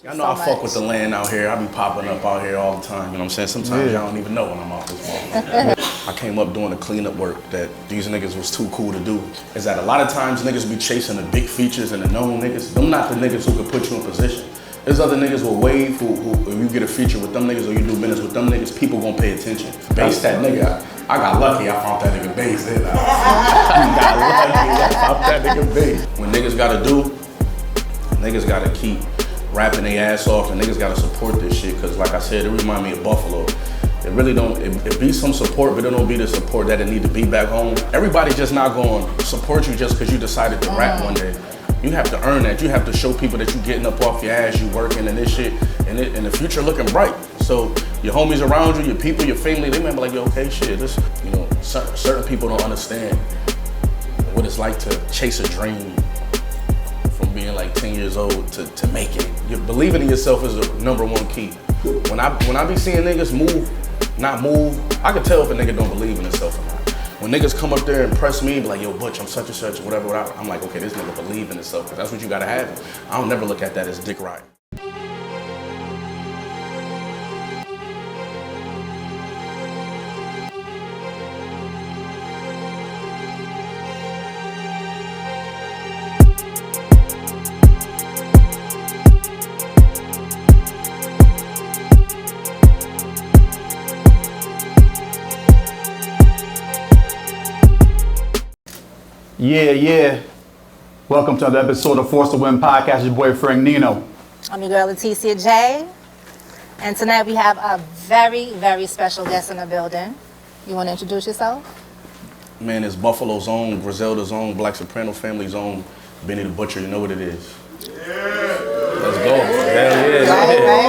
I know I fuck with the land out here. I be popping up out here all the time, you know what I'm saying? Sometimes y'all don't even know when I'm off this motherfucker. I came up doing the cleanup work that these niggas was too cool to do. Is that a lot of times niggas be chasing the big features and the known niggas. Them not the niggas who can put you in position. There's other niggas will wave who if you get a feature with them niggas or you do business with them niggas, people gonna pay attention. Base that nigga. I got lucky I found that nigga base, didn't I? Got lucky I found that nigga base. When niggas gotta do, niggas gotta keep rapping their ass off and niggas gotta support this shit, cause like I said, it remind me of Buffalo. It really don't, it be some support, but it don't be the support that it need to be back home. Everybody just not gonna support you just cause you decided to rap one day. You have to earn that. You have to show people that you getting up off your ass, you working and this shit, and the future looking bright. So your homies around you, your people, your family, they might be like, yo, okay, shit, this, you know, certain people don't understand what it's like to chase a dream from being like 10 years old to make it. Believing in yourself is the #1 key. When I be seeing niggas not move, I can tell if a nigga don't believe in himself or not. When niggas come up there and press me, be like, yo, Butch, I'm such and such, whatever, I'm like, okay, this nigga believe in himself, because that's what you gotta have. I don't never look at that as dick riding. Yeah. Welcome to another episode of Force to Win Podcast. Your boy Frank Nino. I'm your girl Leticia J. And tonight we have a very, very special guest in the building. You want to introduce yourself? Man, it's Buffalo's own, Griselda's own, Black Soprano family's own, Benny the Butcher. You know what it is. Yeah. Let's go.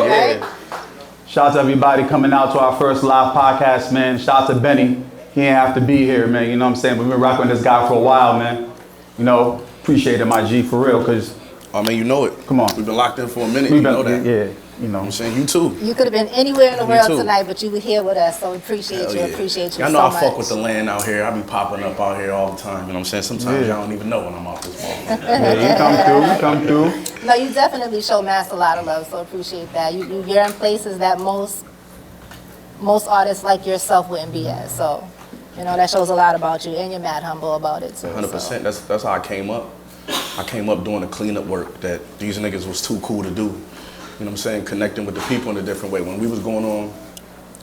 Right. Shout out to everybody coming out to our first live podcast, man. Shout out to Benny. He ain't have to be here, man, you know what I'm saying? We've been rocking with this guy for a while, man. You know, appreciate it, my G, for real, because... I mean, you know it. Come on. We've been locked in for a minute, you know that. Yeah, you know. I'm saying, you too. You could have been anywhere in the world tonight, but you were here with us, so we appreciate you so much. I know I fuck with the land out here. I be popping up out here all the time, you know what I'm saying? Sometimes y'all don't even know when I'm off this motherfucker. Yeah, you come through. No, you definitely show Mass a lot of love, so appreciate that. You're in places that most artists like yourself wouldn't be at, so... You know, that shows a lot about you, and you're mad humble about it too. 100%. So. That's how I came up. I came up doing the cleanup work that these niggas was too cool to do. You know what I'm saying? Connecting with the people in a different way. When we was going on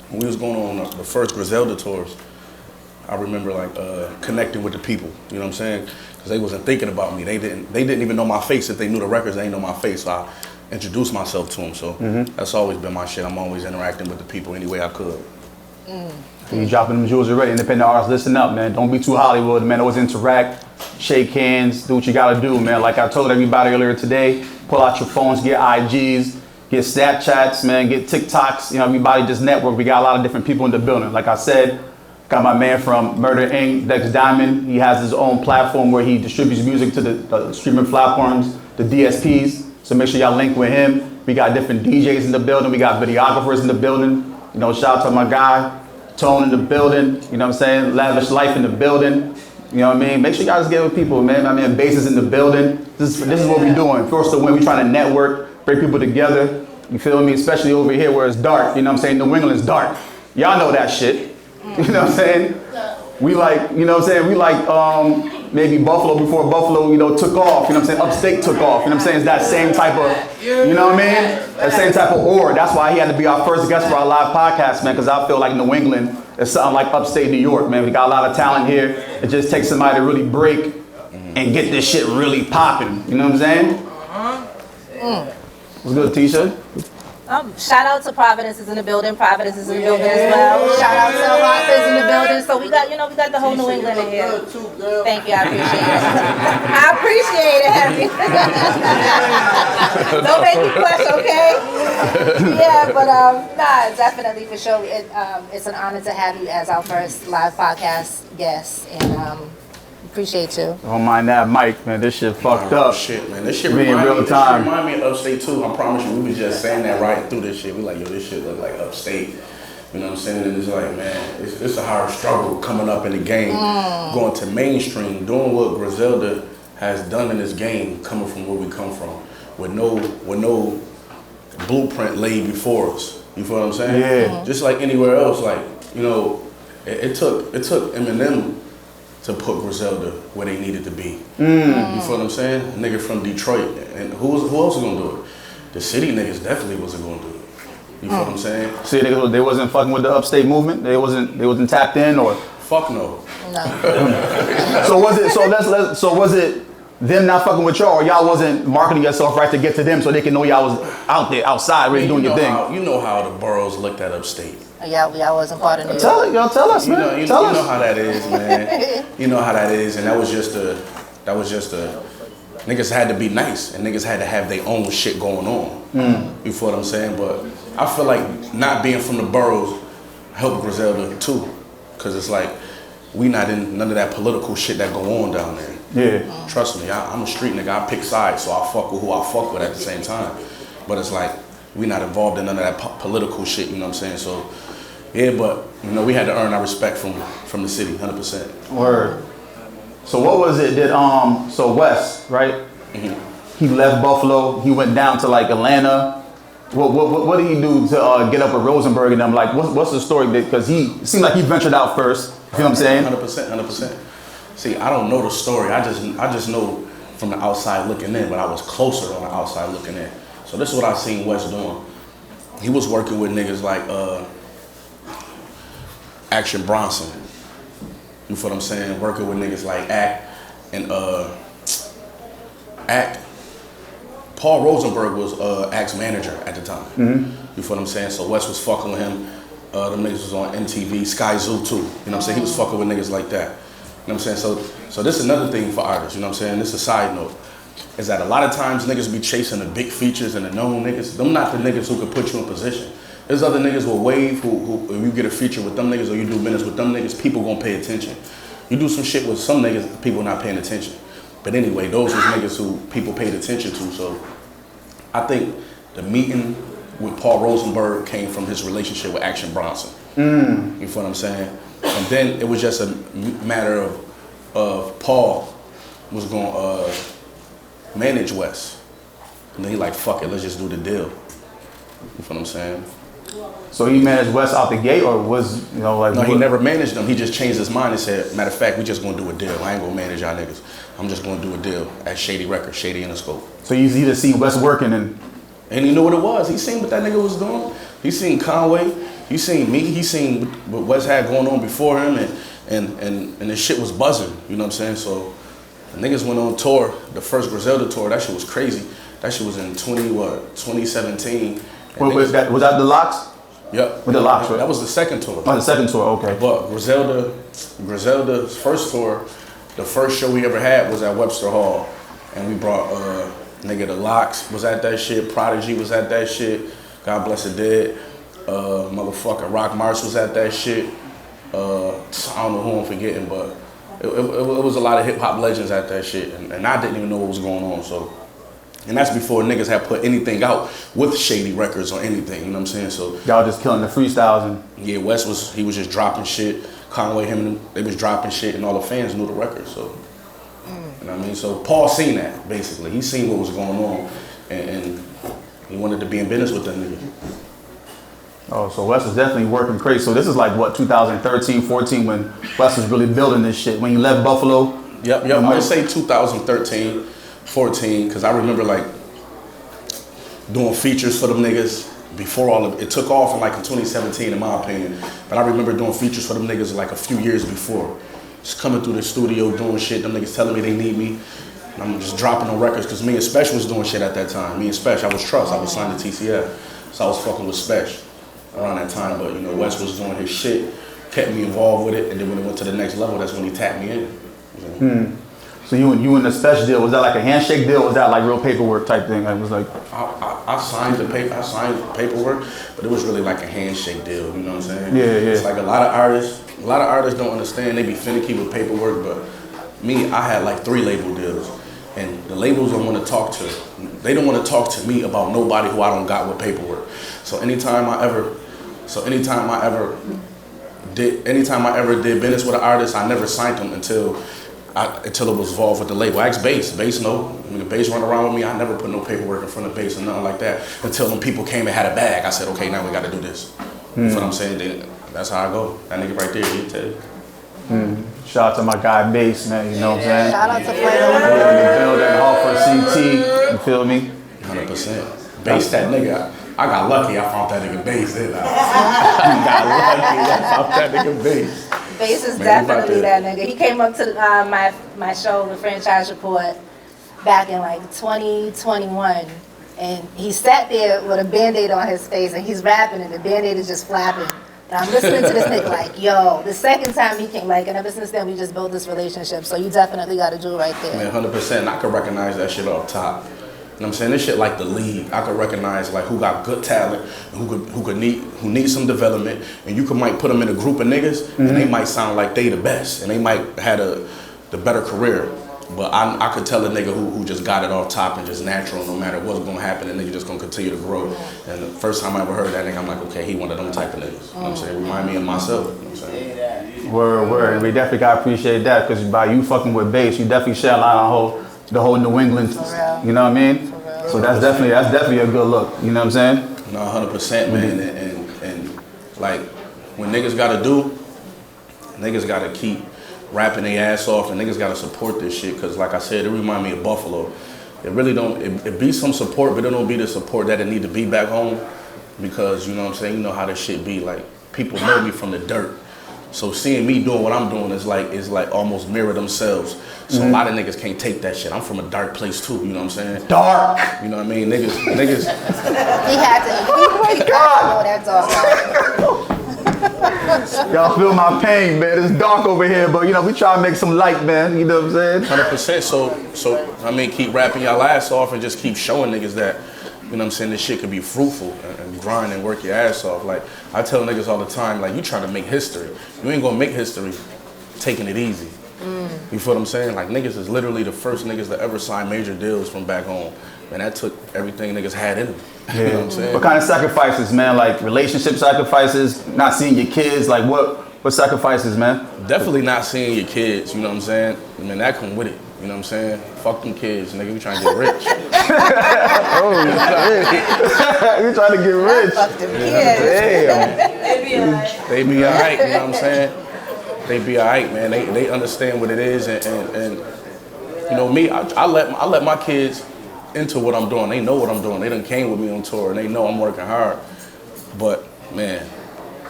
the first Griselda tours, I remember like connecting with the people. You know what I'm saying? Because they wasn't thinking about me. They didn't even know my face. If they knew the records, they didn't know my face. So I introduced myself to them. So that's always been my shit. I'm always interacting with the people any way I could. You dropping them jewels already. Independent artists, listen up, man. Don't be too Hollywood, man. Always interact, shake hands, do what you gotta do, man. Like I told everybody earlier today, pull out your phones, get IGs, get Snapchats, man, get TikToks. You know, everybody just network. We got a lot of different people in the building. Like I said, got my man from Murder Inc., Dex Diamond. He has his own platform where he distributes music to the streaming platforms, the DSPs. So make sure y'all link with him. We got different DJs in the building. We got videographers in the building. You know, shout out to my guy, Tone in the building. You know what I'm saying? Lavish Life in the building. You know what I mean? Make sure you guys get with people, man. I mean, bases in the building. This is what we're doing. Force to Win. We're trying to network, bring people together. You feel me? Especially over here where it's dark. You know what I'm saying? New England's dark. Y'all know that shit. You know what I'm saying? We like, you know what I'm saying? We like maybe Buffalo before Buffalo, you know, took off. You know what I'm saying? Upstate took off. You know what I'm saying? It's that same type of, you know what I mean? That same type of aura. That's why he had to be our first guest for our live podcast, man, because I feel like New England is something like upstate New York, man. We got a lot of talent here. It just takes somebody to really break and get this shit really popping. You know what I'm saying? What's good, Tisha? Shout out to Providence is in the building. Providence is in the building as well. Shout out to Hartford's in the building. So we got the whole New England in here. Thank you, I appreciate it. Don't make me question, okay? Yeah, but nah, definitely for sure. It's an honor to have you as our first live podcast guest, and appreciate you. Don't mind that mic, man. This shit fucked up. Shit, man. This shit remind me of upstate too. I promise you, we was just saying that right through this shit. We like, yo, this shit look like upstate. You know what I'm saying? And it's like, man, it's a hard struggle coming up in the game, going to mainstream, doing what Griselda has done in this game, coming from where we come from, with no blueprint laid before us. You feel what I'm saying? Yeah. Just like anywhere else, like, you know, it took Eminem to put Griselda where they needed to be. You feel what I'm saying? A nigga from Detroit, and who else was gonna do it? The city niggas definitely wasn't gonna do it. You feel what I'm saying? See, they wasn't fucking with the upstate movement. They wasn't tapped in, or Fuck no. No. so was it? So was it them not fucking with y'all, or y'all wasn't marketing yourself right to get to them so they can know y'all was out there outside really doing your thing? You know how the boroughs looked at upstate. Yeah, I wasn't part of New York. Tell us, man. You Tell us. know how that is, man. You know how that is, and that was just a niggas had to be nice, and niggas had to have their own shit going on. You feel what I'm saying? But I feel like not being from the boroughs helped Griselda too, cause it's like we not in none of that political shit that go on down there. Yeah. Trust me, I'm a street nigga. I pick sides, so I fuck with who I fuck with at the same time. But it's like we not involved in none of that political shit. You know what I'm saying? So yeah, but you know we had to earn our respect from the city, 100%. Word. So what was it that so Wes, right? He left Buffalo. He went down to like Atlanta. What did he do to get up with Rosenberg and them? Like, what's the story? Because he seemed like he ventured out first. You know what I'm saying? 100%. See, I don't know the story. I just know from the outside looking in, but I was closer on the outside looking in. So this is what I seen Wes doing. He was working with niggas like Action Bronson. You feel what I'm saying? Working with niggas like Act and Act. Paul Rosenberg was Act's manager at the time. You feel what I'm saying? So Wes was fucking with him. Them niggas was on MTV, Sky Zoo too. You know what I'm saying? He was fucking with niggas like that. You know what I'm saying? So this is another thing for artists, you know what I'm saying? This is a side note. Is that a lot of times niggas be chasing the big features and the known niggas. Them not the niggas who can put you in position. There's other niggas with Wave who if you get a feature with them niggas or you do business with them niggas, people gonna pay attention. You do some shit with some niggas, people not paying attention. But anyway, those was niggas who people paid attention to. So I think the meeting with Paul Rosenberg came from his relationship with Action Bronson. You feel what I'm saying? And then it was just a matter of Paul was gonna manage Wes. And then he like, fuck it, let's just do the deal. You feel what I'm saying? So he managed Wes out the gate, or was like? No, he never managed them. He just changed his mind and said, matter of fact, we just gonna do a deal. I ain't gonna manage y'all niggas. I'm just gonna do a deal at Shady Records, Shady in the Scope. So you just seen Wes working and he knew what it was. He seen what that nigga was doing. He seen Conway. He seen me. He seen what Wes had going on before him, and the shit was buzzing. You know what I'm saying? So the niggas went on tour, the first Griselda tour. That shit was crazy. That shit was in 2017. Wait, was that the Locks? Yep. With the Locks, right? That was the second tour. Oh, the second tour, okay. But Griselda's first tour, the first show we ever had was at Webster Hall, and we brought nigga the Locks was at that shit, Prodigy was at that shit, God bless the dead, motherfucker Rock Mars was at that shit. I don't know who I'm forgetting, but it was a lot of hip hop legends at that shit, and I didn't even know what was going on. So. And that's before niggas had put anything out with Shady Records or anything, you know what I'm saying? So y'all just killing the freestyles and yeah, Wes was just dropping shit. Conway, him and them, they was dropping shit, and all the fans knew the record. So you know what I mean? So Paul seen that basically. He seen what was going on, and he wanted to be in business with them niggas. Oh, so Wes is definitely working crazy. So this is like what 2013, 14 when Wes was really building this shit. When he left Buffalo. Yep. I would say 2013. 14, because I remember like doing features for them niggas before all of it took off in 2017 in my opinion, but I remember doing features for them niggas like a few years before. Just coming through the studio doing shit, them niggas telling me they need me, and I'm just dropping on records because me and Spesh was doing shit at that time. Me and Spesh, I was Trust, I was signed to TCF, so I was fucking with Spesh around that time, but you know, Wes was doing his shit, kept me involved with it, and then when it went to the next level, that's when he tapped me in. You know? So you and the Spesh deal, was that like a handshake deal, or was that like real paperwork type thing? It was like I signed the paperwork, but it was really like a handshake deal, you know what I'm saying? Yeah. It's like a lot of artists don't understand, they be finicky with paperwork, but me, I had like 3 label deals, and the labels don't want to talk to, they don't want to talk to me about nobody who I don't got with paperwork. So anytime I ever did business with an artist, I never signed them until until it was involved with the label. I asked Bass. Bass know. When the Bass run around with me, I never put no paperwork in front of Bass or nothing like that. Until them people came and had a bag, I said, okay, now we got to do this. You know what I'm saying? Then that's how I go. That nigga right there, he'll tell you. Shout out to my guy Bass, man. You know what I'm saying? Shout out to In the building, all for CT. You feel me? 100%. Bass, that nigga. I got lucky. I found that nigga Bass. Didn't I? I got lucky. I found that nigga Bass. Bass is definitely that nigga. He came up to my show, The Franchise Report, back in like 2021. And he sat there with a Band-Aid on his face and he's rapping and the Band-Aid is just flapping. And I'm listening to this nigga like, yo, the second time he came, like, and ever since then we just built this relationship. So you definitely got to do right there. Man, 100%. I could recognize that shit off top. You know what I'm saying? This shit like the league. I could recognize like who got good talent, who need some development, and you might put them in a group of niggas, and they might sound like they the best, and they might have the better career. But I could tell a nigga who just got it off top and just natural, no matter what's gonna happen, the nigga just gonna continue to grow. And the first time I ever heard that nigga, I'm like, okay, he one of them type of niggas. You know what I'm saying? Remind me of myself. You know what I'm saying? Word. And we definitely gotta appreciate that, because by you fucking with Bass, you definitely share a lot on the whole New England. You know what I mean? So that's definitely a good look. You know what I'm saying? No, 100%, man. And like when niggas gotta do, niggas gotta keep rapping their ass off, and niggas gotta support this shit, cause like I said, it remind me of Buffalo. It really don't, it be some support, but it don't be the support that it need to be back home, because you know what I'm saying, you know how this shit be, like people know me from the dirt. So seeing me doing what I'm doing is like almost mirror themselves. So a lot of niggas can't take that shit. I'm from a dark place too, you know what I'm saying? Dark! You know what I mean? Niggas. He had to know that dog. Y'all feel my pain, man. It's dark over here, but you know, we try to make some light, man. You know what I'm saying? 100%. So I mean, keep rapping y'all ass off and just keep showing niggas that, you know what I'm saying, this shit could be fruitful and grind and work your ass off. Like, I tell niggas all the time, like, you trying to make history. You ain't gonna make history taking it easy. You feel what I'm saying? Like, niggas is literally the first niggas to ever sign major deals from back home. And that took everything niggas had in them. Yeah. You know what I'm saying? What kind of sacrifices, man? Like relationship sacrifices, not seeing your kids, like what sacrifices, man? Definitely not seeing your kids, you know what I'm saying? I mean, that come with it, you know what I'm saying? Fuck them kids, nigga, we trying to get rich. Oh, you trying to get rich? Fuck them kids. Damn. They be all right, you know what I'm saying? They be all right, man. They understand what it is, and you know me, I let my kids into what I'm doing. They know what I'm doing. They done came with me on tour, and they know I'm working hard. But man,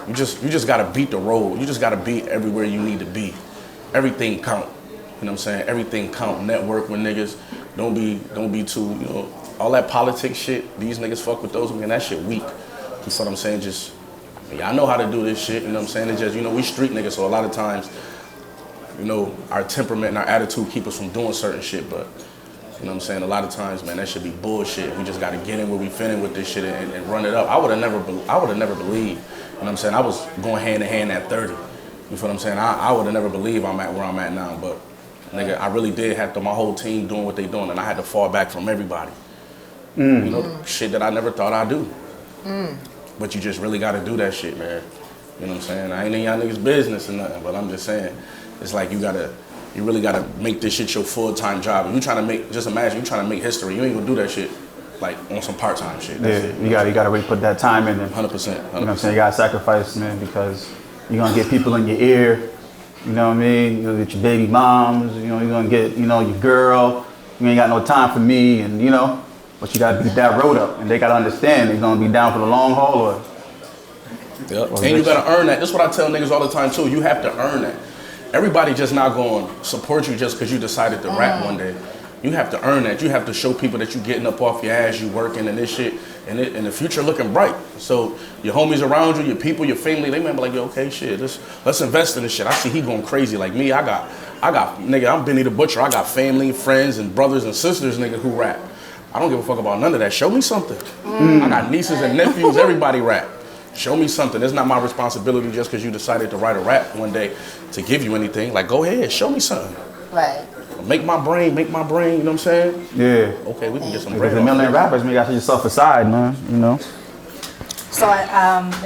you just gotta beat the road. You just gotta be everywhere you need to be. Everything count. You know what I'm saying? Everything count. Network with niggas. Don't be too, you know, all that politics shit. These niggas fuck with those, man. That shit weak. You know what I'm saying? Just, I know how to do this shit. You know what I'm saying? It's just, you know, we street niggas, so a lot of times, you know, our temperament and our attitude keep us from doing certain shit. But you know what I'm saying? A lot of times, man, that should be bullshit. We just got to get in where we fit in with this shit and run it up. I would have never believed. You know what I'm saying? I was going hand in hand at 30. You feel what I'm saying? I would have never believed I'm at where I'm at now. But nigga, I really did have my whole team doing what they doing, and I had to fall back from everybody. You know, shit that I never thought I'd do. But you just really got to do that shit, man. You know what I'm saying? I ain't in y'all niggas' business or nothing, but I'm just saying, it's like you really gotta make this shit your full-time job. If you trying to just imagine you trying to make history, you ain't gonna do that shit like on some part-time shit. That's it. You gotta really put that time in. 100%. You know what I'm saying? You gotta sacrifice, man, because you're gonna get people in your ear. You know what I mean? You're gonna get your baby moms. You know, you're gonna get, you know, your girl. You ain't got no time for me, and you know, but you gotta beat that road up, and they gotta understand they're gonna be down for the long haul. Or and you gotta earn that. That's what I tell niggas all the time too. You have to earn that. Everybody just not going to support you just because you decided to rap one day. You have to earn that. You have to show people that you getting up off your ass, you working and this shit, and the future looking bright. So your homies around you, your people, your family, they might be like, yo, okay, shit, let's invest in this shit. I see he going crazy. Like me, I got, nigga, I'm Benny the Butcher. I got family, friends, and brothers and sisters, nigga, who rap. I don't give a fuck about none of that. Show me something. I got nieces and nephews, everybody rap. Show me something. It's not my responsibility just because you decided to write a rap one day to give you anything. Like, go ahead, show me something. Right. Make my brain, you know what I'm saying? yeah. Okay, we can get some Because bread. the million rappers, man, you gotta set yourself aside, man. You know. So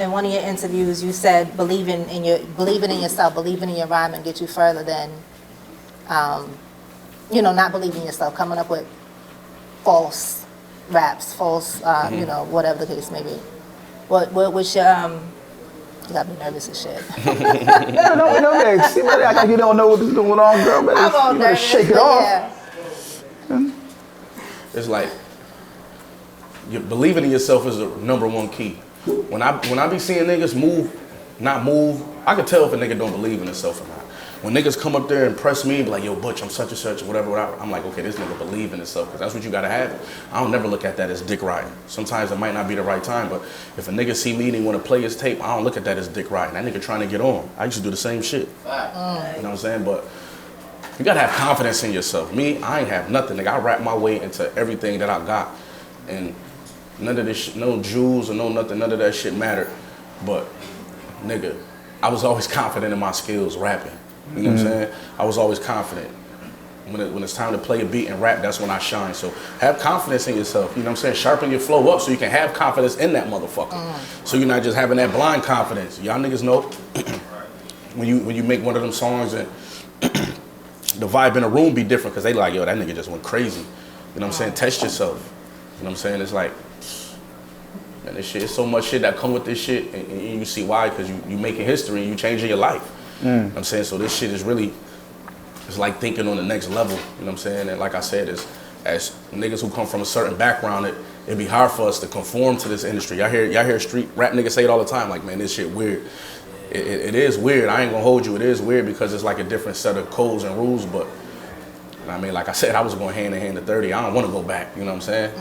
in one of your interviews, you said believing in yourself, believing in your rhyme, and get you further than you know, not believing yourself, coming up with false raps, false, you know, whatever the case may be. What's your, you got me nervous as shit. No, see, man, act like you don't know what's going on, girl. Man. I'm all You nervous, shake it but off. yeah. It's like, believing in yourself is the #1 key. When I be seeing niggas not move, I can tell if a nigga don't believe in himself or not. When niggas come up there and press me, be like, yo, Butch, I'm such and such, or whatever, I'm like, okay, this nigga believe in himself, because that's what you gotta have. I don't never look at that as dick riding. Sometimes it might not be the right time, but if a nigga see me and he wanna play his tape, I don't look at that as dick riding. That nigga trying to get on. I used to do the same shit. You know what I'm saying? But you gotta have confidence in yourself. Me, I ain't have nothing, nigga. I rap my way into everything that I got. And none of this shit, no jewels or no nothing, none of that shit mattered. But, nigga, I was always confident in my skills rapping. You know what I'm saying? I was always confident. When it's time to play a beat and rap, that's when I shine. So have confidence in yourself. You know what I'm saying? Sharpen your flow up so you can have confidence in that motherfucker. So you're not just having that blind confidence. Y'all niggas know when you make one of them songs and the vibe in the room be different because they like, yo, that nigga just went crazy. You know what I'm saying? Test yourself. You know what I'm saying? It's like, man, this shit, it's so much shit that come with this shit, and you see why, because you making history and you changing your life. You know what I'm saying? So this shit is really, it's like thinking on the next level, you know what I'm saying? And like I said, as niggas who come from a certain background, it'd be hard for us to conform to this industry. Y'all hear street rap niggas say it all the time, like, man, this shit weird. It is weird, I ain't gonna hold you, it is weird because it's like a different set of codes and rules, but I mean, like I said, I was going hand in hand to 30. I don't want to go back, you know what I'm saying?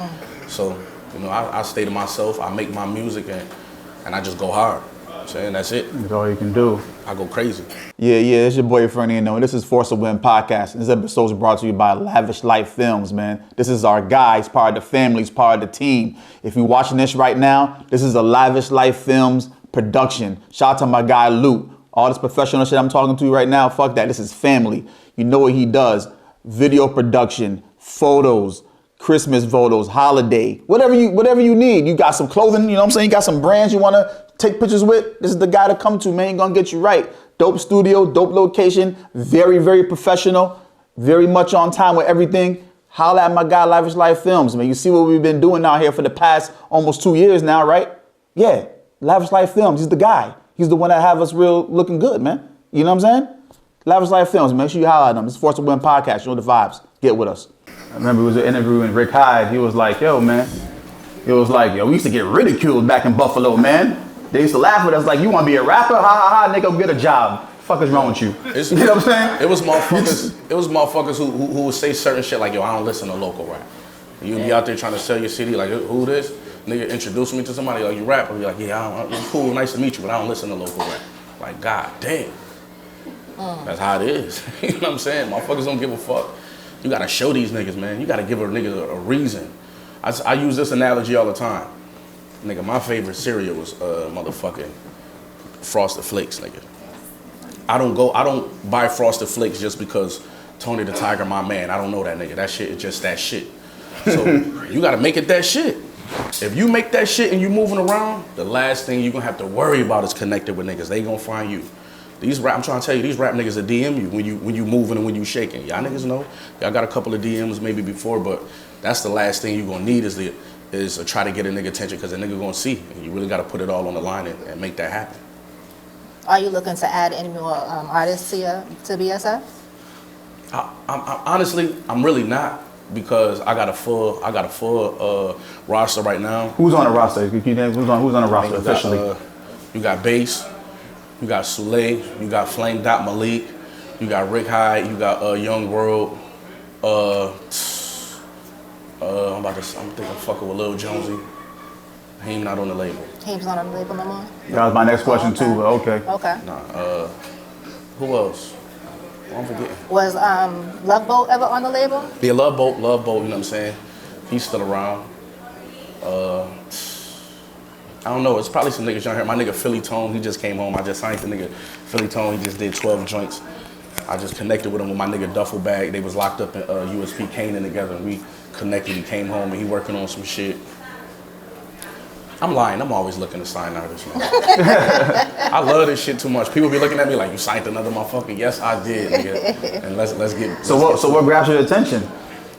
So, you know, I stay to myself, I make my music, and I just go hard. You know what I'm saying? That's it. That's all you can do. I go crazy. Yeah, it's your boy Fernando, and this is Force of Win Podcast. This episode is brought to you by Lavish Life Films, man. This is our guy. He's part of the family. He's part of the team. If you're watching this right now, this is a Lavish Life Films production. Shout out to my guy, Luke. All this professional shit I'm talking to you right now, fuck that. This is family. You know what he does. Video production, photos, Christmas photos, holiday, whatever you need. You got some clothing, you know what I'm saying? You got some brands you want to take pictures with. This is the guy to come to, man. He's going to get you right. Dope studio, dope location, very, very professional, very much on time with everything. Holla at my guy, Lavish Life Films, man. You see what we've been doing out here for the past almost 2 years now, right? Yeah, Lavish Life Films, he's the guy. He's the one that have us real looking good, man. You know what I'm saying? Lavish Life Films, make sure you holler at them. It's Force of Win Podcast. You know the vibes. Get with us. I remember it was an interview with Rick Hyde. He was like, yo, man. It was like, yo, we used to get ridiculed back in Buffalo, man. They used to laugh at us like, you want to be a rapper? Ha ha ha, nigga, go get a job. Fuck is wrong with you? You know what I'm saying? It was motherfuckers who would say certain shit like, yo, I don't listen to local rap. You'd be out there trying to sell your CD, like, who this? Nigga introduce me to somebody, like, you rap? I'd be like, yeah, I'm cool, nice to meet you, but I don't listen to local rap. Like, god damn. That's how it is. You know what I'm saying? Motherfuckers don't give a fuck. You gotta show these niggas, man. You gotta give a nigga a reason. I use this analogy all the time. Nigga, my favorite cereal was motherfucking Frosted Flakes, nigga. I don't buy Frosted Flakes just because Tony the Tiger my man. I don't know that nigga. That shit is just that shit. So you gotta make it that shit. If you make that shit and you moving around, the last thing you gonna have to worry about is connected with niggas. They gonna find you. I'm trying to tell you, these rap niggas will DM you when you moving and when you shaking. Y'all niggas know. Y'all got a couple of DMs maybe before, but that's the last thing you gonna need is to try to get a nigga attention because a nigga gonna see. And you really gotta put it all on the line and make that happen. Are you looking to add any more artists to BSF? Honestly, I'm really not because I got a full roster right now. Who's on the roster? Who's on the roster officially? You got Bass. You got Soleil, you got Flame Dot Malik, you got Rick Hyde, you got Young World. I'm thinking fucking with Lil Jonesy. He not on the label. He's not on the label no more? That was my next question too, but okay. Okay. Nah, who else? I'm forgetting. Was Love Boat ever on the label? Yeah, Love Boat, you know what I'm saying? He's still around. I don't know, it's probably some niggas down here. My nigga Philly Tone, he just came home. I just signed the nigga Philly Tone, he just did 12 joints. I just connected with him with my nigga Duffel Bag. They was locked up in USP Canaan together and we connected. He came home and he working on some shit. I'm lying. I'm always looking to sign artists, man. I love this shit too much. People be looking at me like, you signed another motherfucker. Yes, I did, nigga. And let's get. So what grabs your attention?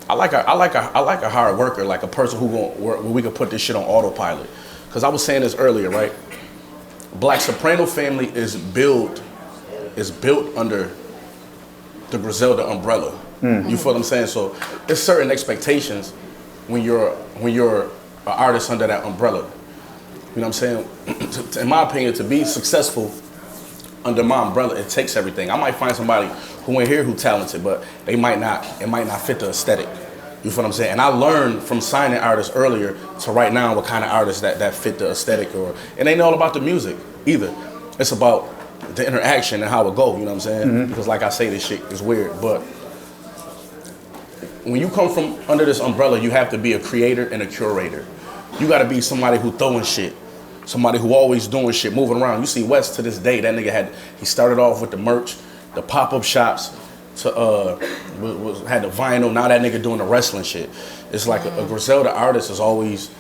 I like a hard worker, like a person who gonna work where we can put this shit on autopilot. Cause I was saying this earlier, right? Black Soprano family is built under the Griselda umbrella. You feel what I'm saying? So there's certain expectations when you're an artist under that umbrella. You know what I'm saying? In my opinion, to be successful under my umbrella, it takes everything. I might find somebody who ain't here who's talented, but it might not fit the aesthetic. You feel what I'm saying? And I learned from signing artists earlier to right now what kind of artists that fit the aesthetic, or it ain't all about the music either. It's about the interaction and how it go, you know what I'm saying? Because like I say, this shit is weird, but when you come from under this umbrella, you have to be a creator and a curator. You gotta be somebody who throwing shit. Somebody who always doing shit, moving around. You see West to this day, that nigga he started off with the merch, the pop-up shops, had the vinyl, now that nigga doing the wrestling shit. It's like a Griselda artist is always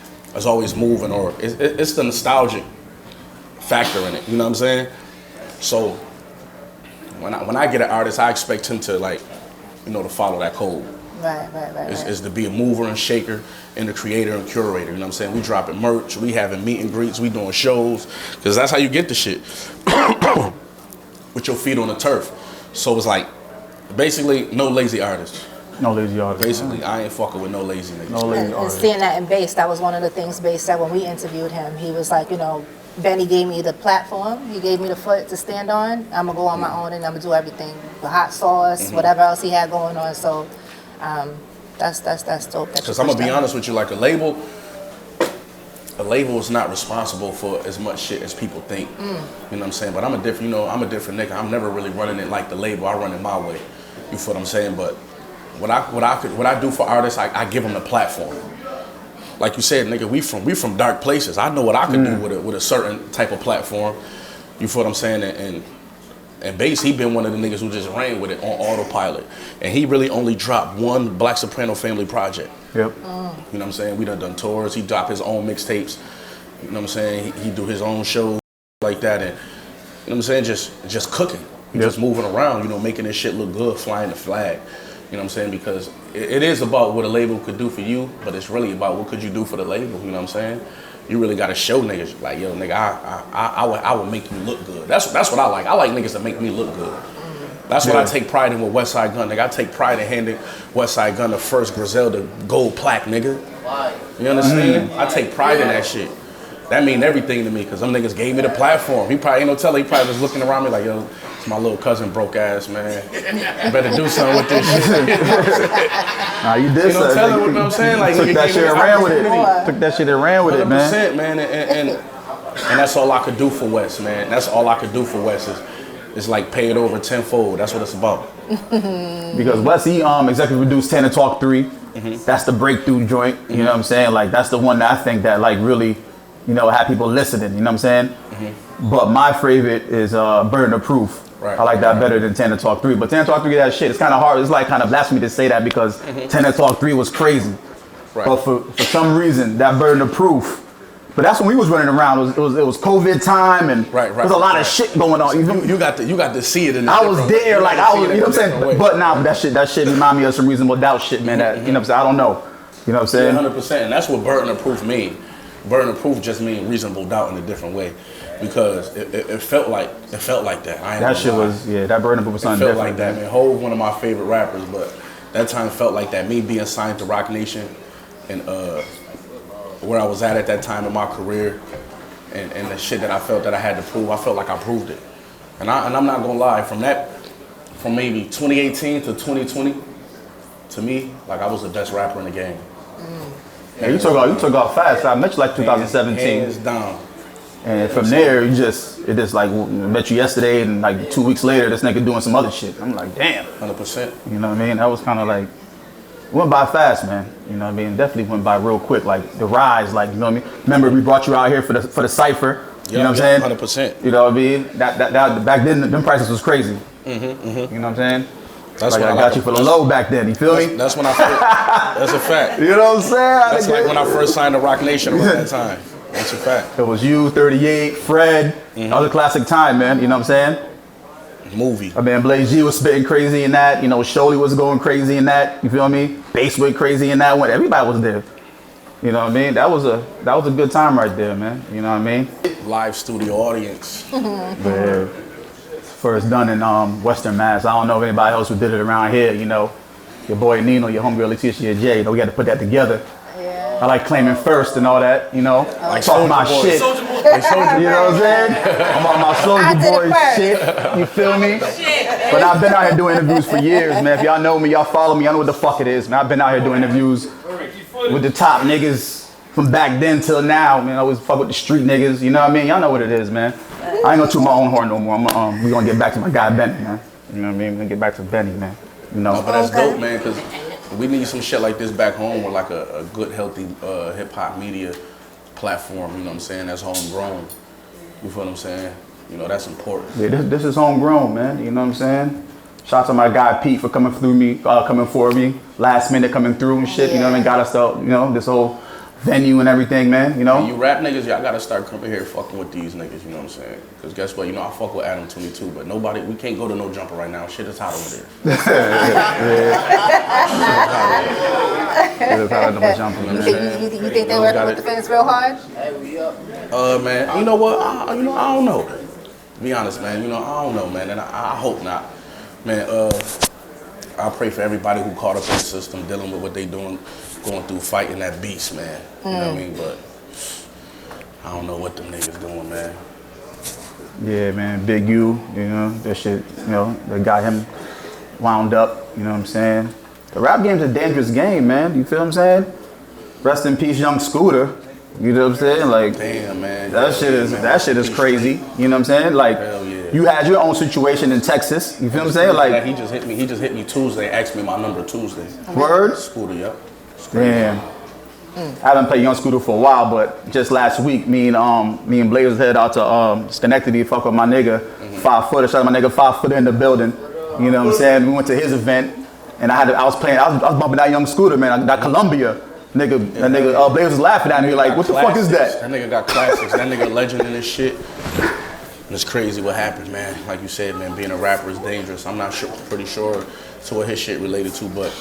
moving, or it's the nostalgic factor in it, you know what I'm saying? So when I get an artist, I expect him to to follow that code. Right. Is to be a mover and shaker and a creator and curator, you know what I'm saying? We dropping merch, we having meet and greets, we doing shows, because that's how you get the shit. With your feet on the turf. So it's like, basically, no lazy artists. No lazy artists. Basically, I ain't fucking with no lazy niggas. No lazy And artists. seeing that in Bass, that was one of the things Bass said when we interviewed him. He was like, Benny gave me the platform, he gave me the foot to stand on. I'm gonna go on my own and I'm gonna do everything. The hot sauce, whatever else he had going on. So that's dope. Because I'm gonna be honest with you, like a label is not responsible for as much shit as people think. You know what I'm saying? But I'm a different nigga. I'm never really running it like the label. I run it my way. You feel what I'm saying? But what I do for artists, I give them the platform. Like you said, nigga, we from dark places. I know what I can do with a certain type of platform. You feel what I'm saying? And Bass, he been one of the niggas who just ran with it on autopilot. And he really only dropped one Black Soprano family project. Yep. You know what I'm saying? We done tours. He dropped his own mixtapes. You know what I'm saying? He do his own shows like that. And you know what I'm saying? Just cooking. Just moving around, making this shit look good, flying the flag. You know what I'm saying? Because it is about what a label could do for you, but it's really about what could you do for the label. You know what I'm saying? You really gotta show niggas like, yo, nigga, I will make you look good. That's what I like. I like niggas that make me look good. That's what I take pride in with Westside Gun. Nigga, I take pride in handing Westside Gun the first Griselda gold plaque, nigga. You understand? I take pride in that shit. That mean everything to me, because them niggas gave me the platform. He probably ain't no telling. He probably was looking around me like, yo, it's my little cousin broke ass, man. You better do something with this shit. Nah, you did something. Tell him what I'm saying. Like, took that shit and ran with it. Took that shit and ran with it, man. 100%, man. And that's all I could do for Wes, man. That's all I could do for Wes is like pay it over tenfold. That's what it's about. Because Wes, he executive produced 10 and Talk 3. That's the breakthrough joint. You know what I'm saying? Like, that's the one that I think that like really, had people listening. You know what I'm saying? But my favorite is Burden of Proof. Right. I like that better than 10 and Talk 3. But 10 and Talk 3, that shit, it's kind of hard. It's like kind of blasphemy to say that because 10 and Talk 3 was crazy. Right. But for some reason, that Burden of Proof. But that's when we was running around. It was COVID time and there was a lot of shit going on. You got to see it in I was there, like I was, you know what I'm saying? But nah, that shit remind me of some Reasonable Doubt shit, man. That, you know what I'm saying? I don't know. You know what I'm saying? 100%. And that's what Burden of Proof mean. Burden of Proof just mean reasonable doubt in a different way. Because it felt like that. That shit was, that Burden of Proof was something different. It felt like that, man. Hov, one of my favorite rappers, but that time felt like that. Me being signed to Roc Nation and where I was at that time in my career and the shit that I felt that I had to prove, I felt like I proved it. And I'm not gonna lie, from maybe 2018 to 2020, to me, like I was the best rapper in the game. Yeah, you took off fast. I met you like 2017. Hands down. And from there, it just like met you yesterday, and like 2 weeks later, this nigga doing some other shit. I'm like, damn. 100%. You know what I mean? That was kind of like went by fast, man. You know what I mean? Definitely went by real quick. Like the rise, like, you know what I mean? Remember we brought you out here for the cipher. You know what I'm saying? 100%. You know what I mean? That back then them prices was crazy. You know what I'm saying? That's like when I got you for the low back then. You feel me? That's when I first. That's a fact. You know what I'm saying? That's like when I first signed to Roc Nation around that time. That's a fact. It was you, 38, Fred. That was a classic time, man. You know what I'm saying? Movie. I mean, Blaze G was spitting crazy in that. You know, Sholey was going crazy in that. You feel me? Bass went crazy in that one. Everybody was there. You know what I mean? That was a good time right there, man. You know what I mean? Live studio audience. Yeah. First done in Western Mass. I don't know if anybody else who did it around here. You know, your boy Nino, your homegirl Leticia J. You know, we had to put that together. Yeah. I like claiming first and all that. You know, Like talking my Soulja Boy. shit. Like Soulja You know what I'm saying? I'm on my I Soulja did it Boy first. shit. You feel me? But I've been out here doing interviews for years, man. If y'all know me, y'all follow me, y'all know what the fuck it is, man. I've been out here doing interviews with the top niggas from back then till now, man. I always fuck with the street niggas, you know what I mean? Y'all know what it is, man. I ain't gonna toot my own horn no more. We gonna get back to my guy Benny, man. You know what I mean? We're gonna get back to Benny, man. You know? But that's dope, man, because we need some shit like this back home with like a good, healthy hip-hop media platform, you know what I'm saying, that's homegrown. You feel what I'm saying? You know, that's important. Yeah, this is homegrown, man. You know what I'm saying? Shout out to my guy Pete for coming for me, last minute coming through and shit. You know what I mean? Got us out, you know, this whole venue and everything, man. You know? And you rap niggas, y'all gotta start coming here fucking with these niggas, you know what I'm saying? Because guess what? You know, I fuck with Adam 22, but we can't go to no jumper right now. Shit is hot over there. It is hard to jump, You think they're working with the fans real hard? Man, you know what? I don't know. To be honest, man, you know, I don't know, man, and I hope not. Man, I pray for everybody who caught up in the system, dealing with what they doing, going through, fighting that beast, man. You know what I mean? But I don't know what them niggas doing, man. Yeah, man, Big U, you know, that shit, you know, that got him wound up, you know what I'm saying? The rap game's a dangerous game, man, you feel what I'm saying? Rest in peace, Young Scooter, you know what I'm saying? Like, Damn, man. that shit is crazy, you know what I'm saying? Like, Hell yeah. you had your own situation in Texas, you feel what I'm saying? Like, he just hit me Tuesday, asked me my number Tuesday. word? Scooter, yep. Damn. I haven't played Young Scooter for a while, but just last week, me and Blaze headed out to Schenectady, fuck with my nigga, 5 footer. Shout out my nigga 5 footer in the building. You know what I'm saying? We went to his event, and I was bumping that Young Scooter, man. That Columbia nigga, Blaze was laughing at me like, what the fuck is that? That nigga got classics. That nigga legend in this shit. And it's crazy what happened, man. Like you said, man, being a rapper is dangerous. I'm not pretty sure to what his shit related to, but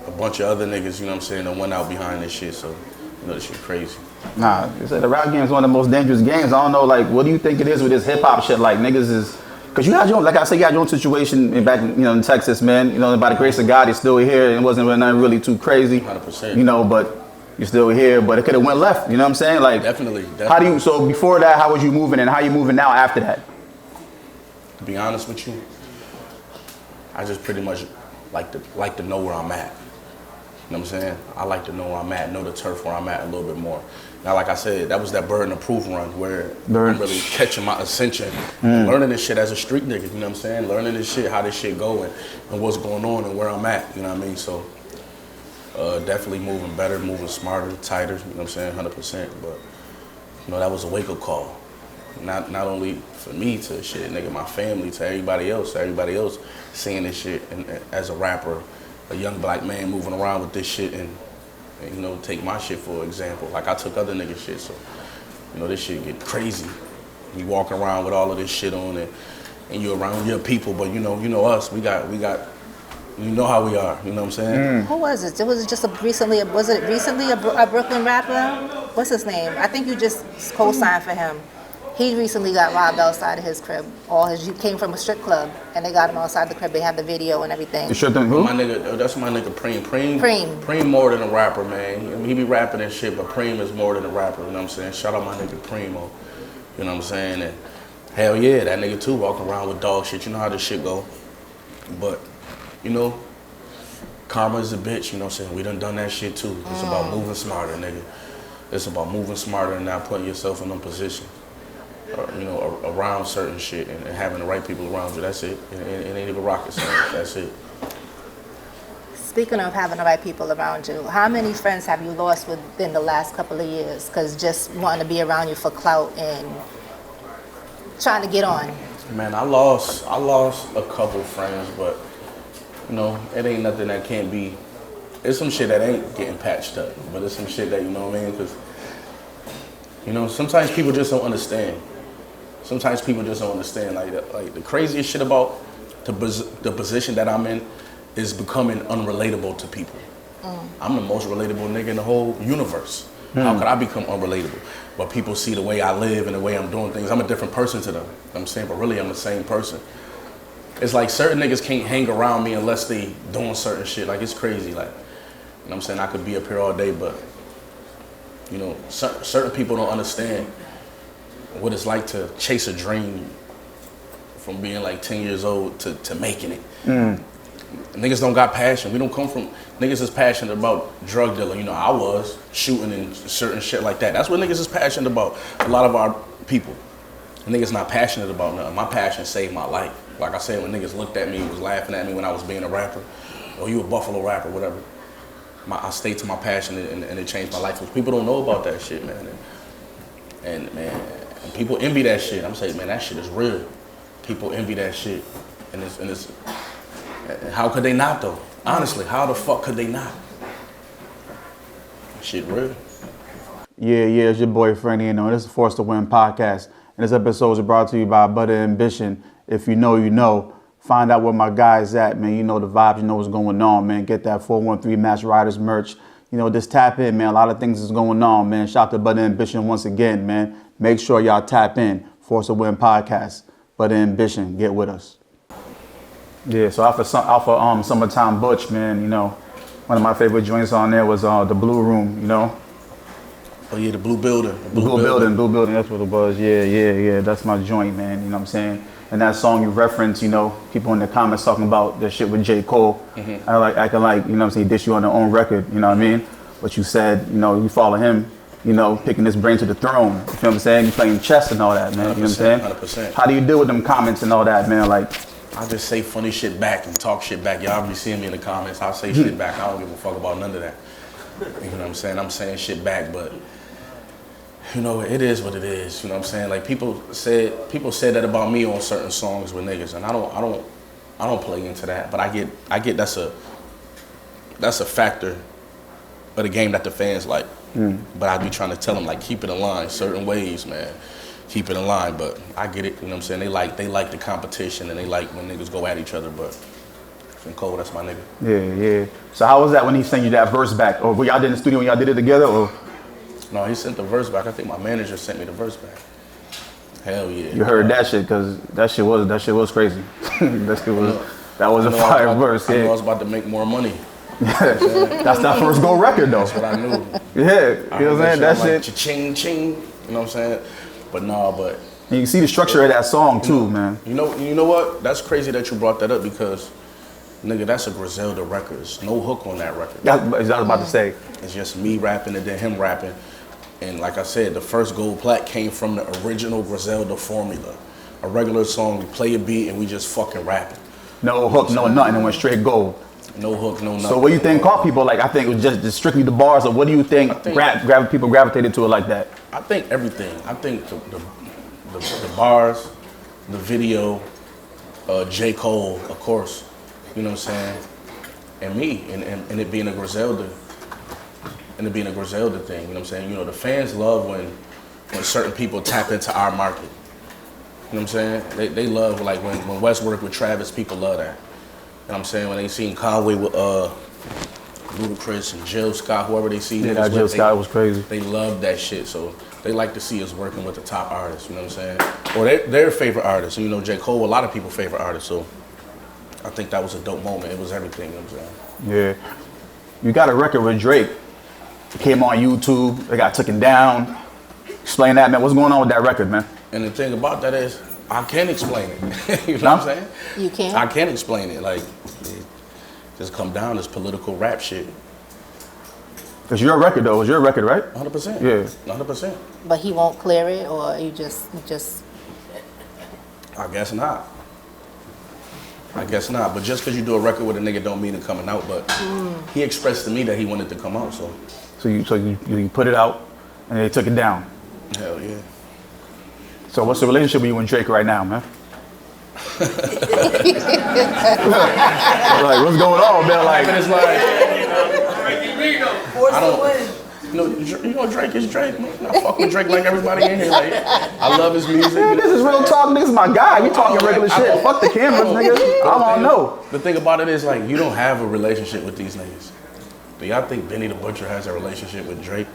a bunch of other niggas, you know what I'm saying, that went out behind this shit, so, you know, this shit crazy. Nah, you said the rap game is one of the most dangerous games. I don't know, like, what do you think it is with this hip hop shit? Like, niggas is, cause you had your own, like I said, you had your own situation back, you know, in Texas, man. You know, by the grace of God, he's still here. It wasn't nothing really too crazy. 100%. You know, but you're still here. But it could have went left. You know what I'm saying? Like, Definitely. How do you? So before that, how was you moving, and how you moving now after that? To be honest with you, I just pretty much like to know where I'm at. You know what I'm saying? I like to know where I'm at, know the turf where I'm at a little bit more. Now, like I said, that was that burden of proof run where I'm really catching my ascension, learning this shit as a street nigga, you know what I'm saying? Learning this shit, how this shit going, and what's going on and where I'm at, you know what I mean? So, definitely moving better, moving smarter, tighter, you know what I'm saying, 100%. But, you know, that was a wake-up call. Not only for me to shit, nigga, my family, to everybody else seeing this shit and as a rapper, a young black man moving around with this shit and you know, take my shit for example. Like I took other niggas shit, so, you know, this shit get crazy. You walk around with all of this shit on and you around your people, but you know us, we got, you know how we are, you know what I'm saying? Who was it? Was it recently a Brooklyn rapper? What's his name? I think you just co-signed for him. He recently got robbed outside of his crib. He came from a strip club, and they got him outside the crib. They have the video and everything. You sure thing, who? That's my nigga Preem. Preem More than a rapper, man. He be rapping and shit, but Preem is more than a rapper, you know what I'm saying? Shout out my nigga Primo, you know what I'm saying? And hell yeah, that nigga too walking around with dog shit. You know how this shit go. But, you know, karma is a bitch, you know what I'm saying? We done that shit too. It's about moving smarter, nigga. It's about moving smarter and not putting yourself in them positions. You know, around certain shit and having the right people around you. That's it. It ain't even rocket science. That's it. Speaking of having the right people around you, how many friends have you lost within the last couple of years? Because just wanting to be around you for clout and trying to get on. Man, I lost a couple friends, but you know, it ain't nothing that can't be. It's some shit that ain't getting patched up, but it's some shit that, you know what I mean? Because You know, sometimes people just don't understand. Sometimes people just don't understand. Like the craziest shit about the position that I'm in is becoming unrelatable to people. I'm the most relatable nigga in the whole universe. How could I become unrelatable? But people see the way I live and the way I'm doing things. I'm a different person to them. You know what I'm saying, but really I'm the same person. It's like certain niggas can't hang around me unless they doing certain shit. Like it's crazy. Like, you know what I'm saying? I could be up here all day, but you know, certain people don't understand what it's like to chase a dream from being like 10 years old to making it. Niggas don't got passion. We don't come from, niggas is passionate about drug dealing. You know, I was shooting and certain shit like that. That's what niggas is passionate about. A lot of our people. Niggas not passionate about nothing. My passion saved my life. Like I said, when niggas looked at me, was laughing at me when I was being a rapper, or you a Buffalo rapper, whatever. I stayed to my passion and it changed my life. Because people don't know about that shit, man. And people envy that shit. I'm saying, man, that shit is real. People envy that shit. And it's how could they not though? Honestly, how the fuck could they not? Shit real. Yeah, it's your boy Franny, you know, this is Force to Win podcast. And this episode is brought to you by Butter Ambition. If you know, you know. Find out where my guys at, man. You know the vibes, you know what's going on, man. Get that 413 Match Riders merch. You know, just tap in, man. A lot of things is going on, man. Shout out to Butter Ambition once again, man. Make sure y'all tap in. Force to Win podcast. Butter Ambition, get with us. Yeah, so off of Summertime Butch, man, you know, one of my favorite joints on there was the Blue Room, you know. Oh yeah, the Blue Building. Blue Building, that's what it was. Yeah, that's my joint, man, you know what I'm saying? And that song you referenced, you know, people in the comments talking about the shit with J. Cole. I like acting like, you know what I'm saying, he dish you on their own record, you know what I mean? But you said, you know, you follow him, you know, picking his brain to the throne. You feel what I'm saying? You playing chess and all that, man. You know what I'm saying? 100%. How do you deal with them comments and all that, man? Like, I just say funny shit back and talk shit back. Y'all be seeing me in the comments. I'll say shit back. I don't give a fuck about none of that. You know what I'm saying? I'm saying shit back, but you know, it is what it is. You know what I'm saying? Like people said that about me on certain songs with niggas, and I don't play into that. But I get that's a factor of the game that the fans like. But I be trying to tell them like keep it in line, certain ways, man. Keep it in line. But I get it. You know what I'm saying? They like the competition and they like when niggas go at each other. But from Cole, that's my nigga. Yeah. So how was that when he sent you that verse back? Or were y'all in the studio when y'all did it together? Or? No, he sent the verse back. I think my manager sent me the verse back. Hell yeah. You heard that shit, cause that shit was crazy. that was a fire verse. I Yeah. knew I was about to make more money. That's that first gold record though. That's what I knew. Yeah, you know what I'm saying? That shit. Like, ching ching. You know what I'm saying? But And you see the structure of that song too, man. You know what? That's crazy that you brought that up because, nigga, that's a Griselda record. There's no hook on that record. That's what I was about to say. It's just me rapping and then him rapping. And like I said, the first gold plaque came from the original Griselda formula. A regular song, we play a beat and we just fucking rapping. No hook, no nothing, it went straight gold. No hook, no nothing. So what do you think caught people? Like, I think it was just strictly the bars, or what do you think people gravitated to it like that? I think everything. I think the bars, the video, J. Cole, of course, you know what I'm saying, and me, and it being a Griselda, thing, you know what I'm saying? You know, the fans love when certain people tap into our market. You know what I'm saying? They love, like, when West worked with Travis, people love that. You know what I'm saying? When they seen Conway with Ludacris and Jill Scott, whoever they see. Yeah, that Jill Scott was crazy. They love that shit, so they like to see us working with the top artists, you know what I'm saying? Or their favorite artists. You know, J. Cole, a lot of people's favorite artists, so I think that was a dope moment. It was everything, you know what I'm saying? Yeah. You got a record with Drake. It came on YouTube. They got taken down. Explain that, man. What's going on with that record, man? And the thing about that is, I can't explain it. You know what I'm saying? You can't? I can't explain it. Like, it just come down to this political rap shit. Because your record, though, was your record, right? 100%. Yeah. 100%. But he won't clear it, or you just. I guess not. But just because you do a record with a nigga don't mean it coming out. But he expressed to me that he wanted to come out, so. So you put it out, and they took it down. Hell yeah. So what's the relationship with you and Drake right now, man? Like, what's going on, man? Like, it's like, You know Drake is Drake, man. I fuck with Drake like everybody in here. Like, I love his music. Man, this is real talk. This is my guy. We talking regular shit. Fuck the cameras, nigga. I don't know. The thing about it is, like, you don't have a relationship with these niggas. Do y'all think Benny the Butcher has a relationship with Drake?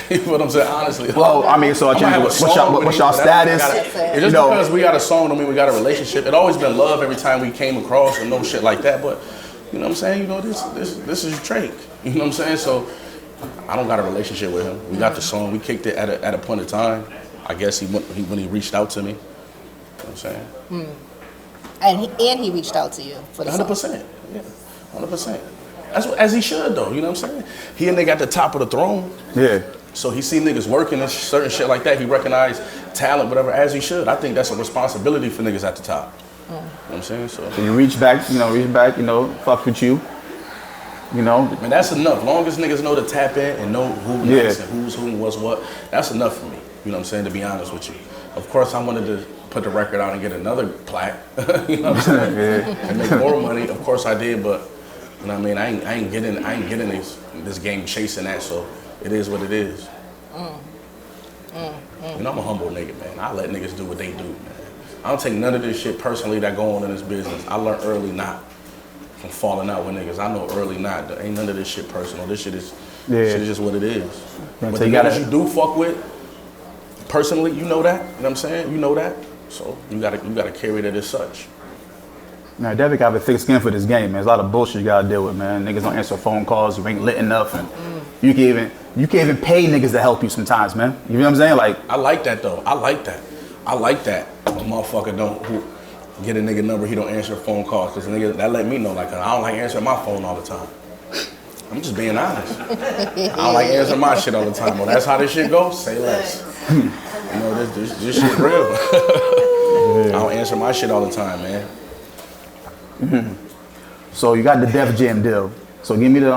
You know what I'm saying? Honestly. Well, I mean, so what's y'all status? Just because we got a song don't mean we got a relationship. It always been love every time we came across and no shit like that. But you know what I'm saying? You know, this is Drake. You know what I'm saying? So I don't got a relationship with him. We got the song. We kicked it at a point in time. I guess when he reached out to me. You know what I'm saying? And he reached out to you for the 100%. Yeah, 100%. That's what, as he should though. You know what I'm saying? He and they got the top of the throne. Yeah. So he see niggas working and certain shit like that. He recognized talent, whatever, as he should. I think that's a responsibility for niggas at the top. You know what I'm saying? So you reach back, fuck with you. You know. Man, that's enough. Long as niggas know to tap in and know who next and who's who and what's what, that's enough for me. You know what I'm saying? To be honest with you. Of course, I wanted to put the record out and get another plaque. You know what I'm saying? And make more money. Of course I did, but you know what I mean? I ain't getting this game chasing that, so it is what it is. You know, I'm a humble nigga, man. I let niggas do what they do, man. I don't take none of this shit personally that go on in this business. I learned early not from falling out with niggas. I know early not. There ain't none of this shit personal. This shit is just what it is. Man, but so the niggas you do fuck with, personally, you know that. You know what I'm saying? You know that. So you gotta carry that as such. Man, definitely gotta have a thick skin for this game, man. There's a lot of bullshit you gotta deal with, man. Niggas don't answer phone calls, you ain't lit enough, and you can even pay niggas to help you sometimes, man. You know what I'm saying? Like, I like that though. I like that. A motherfucker don't get a nigga number, he don't answer phone calls, cause nigga that let me know like I don't like answering my phone all the time. I'm just being honest. I don't like answering my shit all the time. Well, that's how this shit goes. Say less. You know this shit real. I don't answer my shit all the time, man. So you got the Def Jam deal. So give me the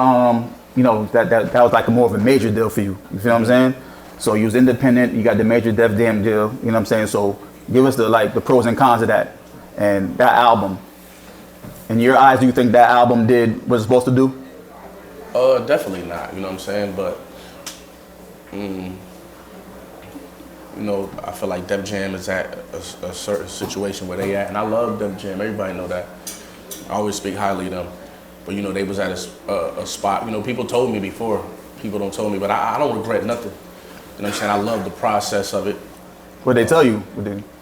that was like a more of a major deal for you. You feel what I'm saying? So you was independent, you got the major Def Jam deal, you know what I'm saying? So give us the pros and cons of that and that album. In your eyes, do you think that album did what it's supposed to do? Definitely not, you know what I'm saying? But you know, I feel like Def Jam is at a certain situation where they at, and I love Def Jam, everybody know that. I always speak highly of them. But you know, they was at a spot, you know, people told me before, people don't tell me, but I don't regret nothing. You know what I'm saying? I love the process of it. What they tell you?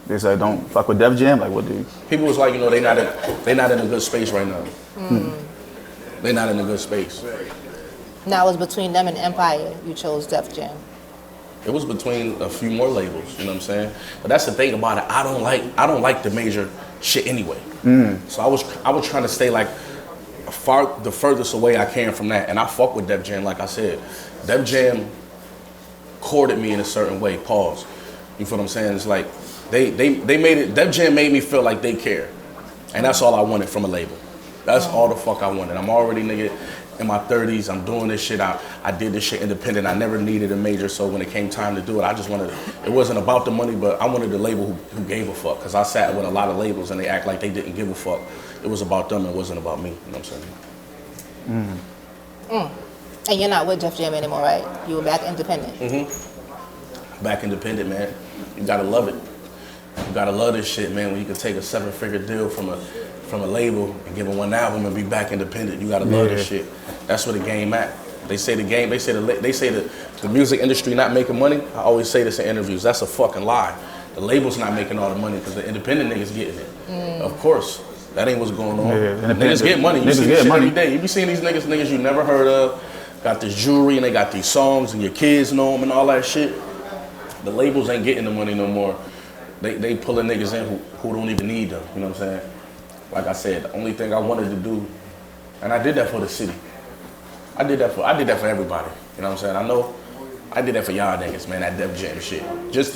They say don't fuck with Def Jam? Like what do you? People was like, you know, they not in a good space right now. They not in a good space. Now it was between them and Empire, you chose Def Jam. It was between a few more labels, you know what I'm saying? But that's the thing about it, I don't like the major shit anyway. So I was trying to stay like the furthest away I can from that. And I fuck with Def Jam, like I said. Def Jam courted me in a certain way, pause. You feel what I'm saying? It's like they made it, Def Jam made me feel like they care. And that's all I wanted from a label. That's all the fuck I wanted. I'm already nigga in my 30s, I'm doing this shit. I did this shit independent. I never needed a major, so when it came time to do it, I just wanted, it wasn't about the money, but I wanted a label who gave a fuck. Cause I sat with a lot of labels and they act like they didn't give a fuck. It was about them, it wasn't about me, you know what I'm saying? And you're not with Def Jam anymore, right? You were back independent. Back independent, man. You gotta love it. You gotta love this shit, man, when you can take a 7-figure deal from a label and give them one album and be back independent. You gotta love this shit. That's where the game at. They say the music industry not making money. I always say this in interviews. That's a fucking lie. The label's not making all the money because the independent niggas getting it. Of course, that ain't what's going on. Niggas get money. You see this shit every day. You be seeing these niggas you never heard of, got this jewelry and they got these songs and your kids know them and all that shit. The labels ain't getting the money no more. They pulling niggas in who don't even need them. You know what I'm saying? Like I said, the only thing I wanted to do, and I did that for the city. I did that for everybody. You know what I'm saying? I know I did that for y'all niggas, man, that Def Jam shit. Just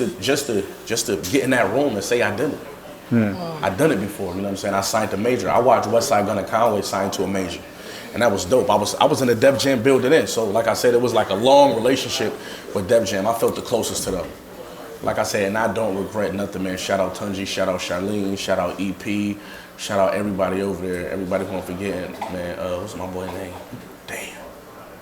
to get in that room and say I did it. I done it before, you know what I'm saying? I signed to major. I watched Westside Gunn and Conway sign to a major. And that was dope. I was in the Def Jam building in. So like I said, it was like a long relationship with Def Jam. I felt the closest to them. Like I said, and I don't regret nothing, man. Shout out Tunji, shout out Charlene, shout out EP, shout out everybody over there. Everybody who I'm forgetting, man. What's my boy name? Damn.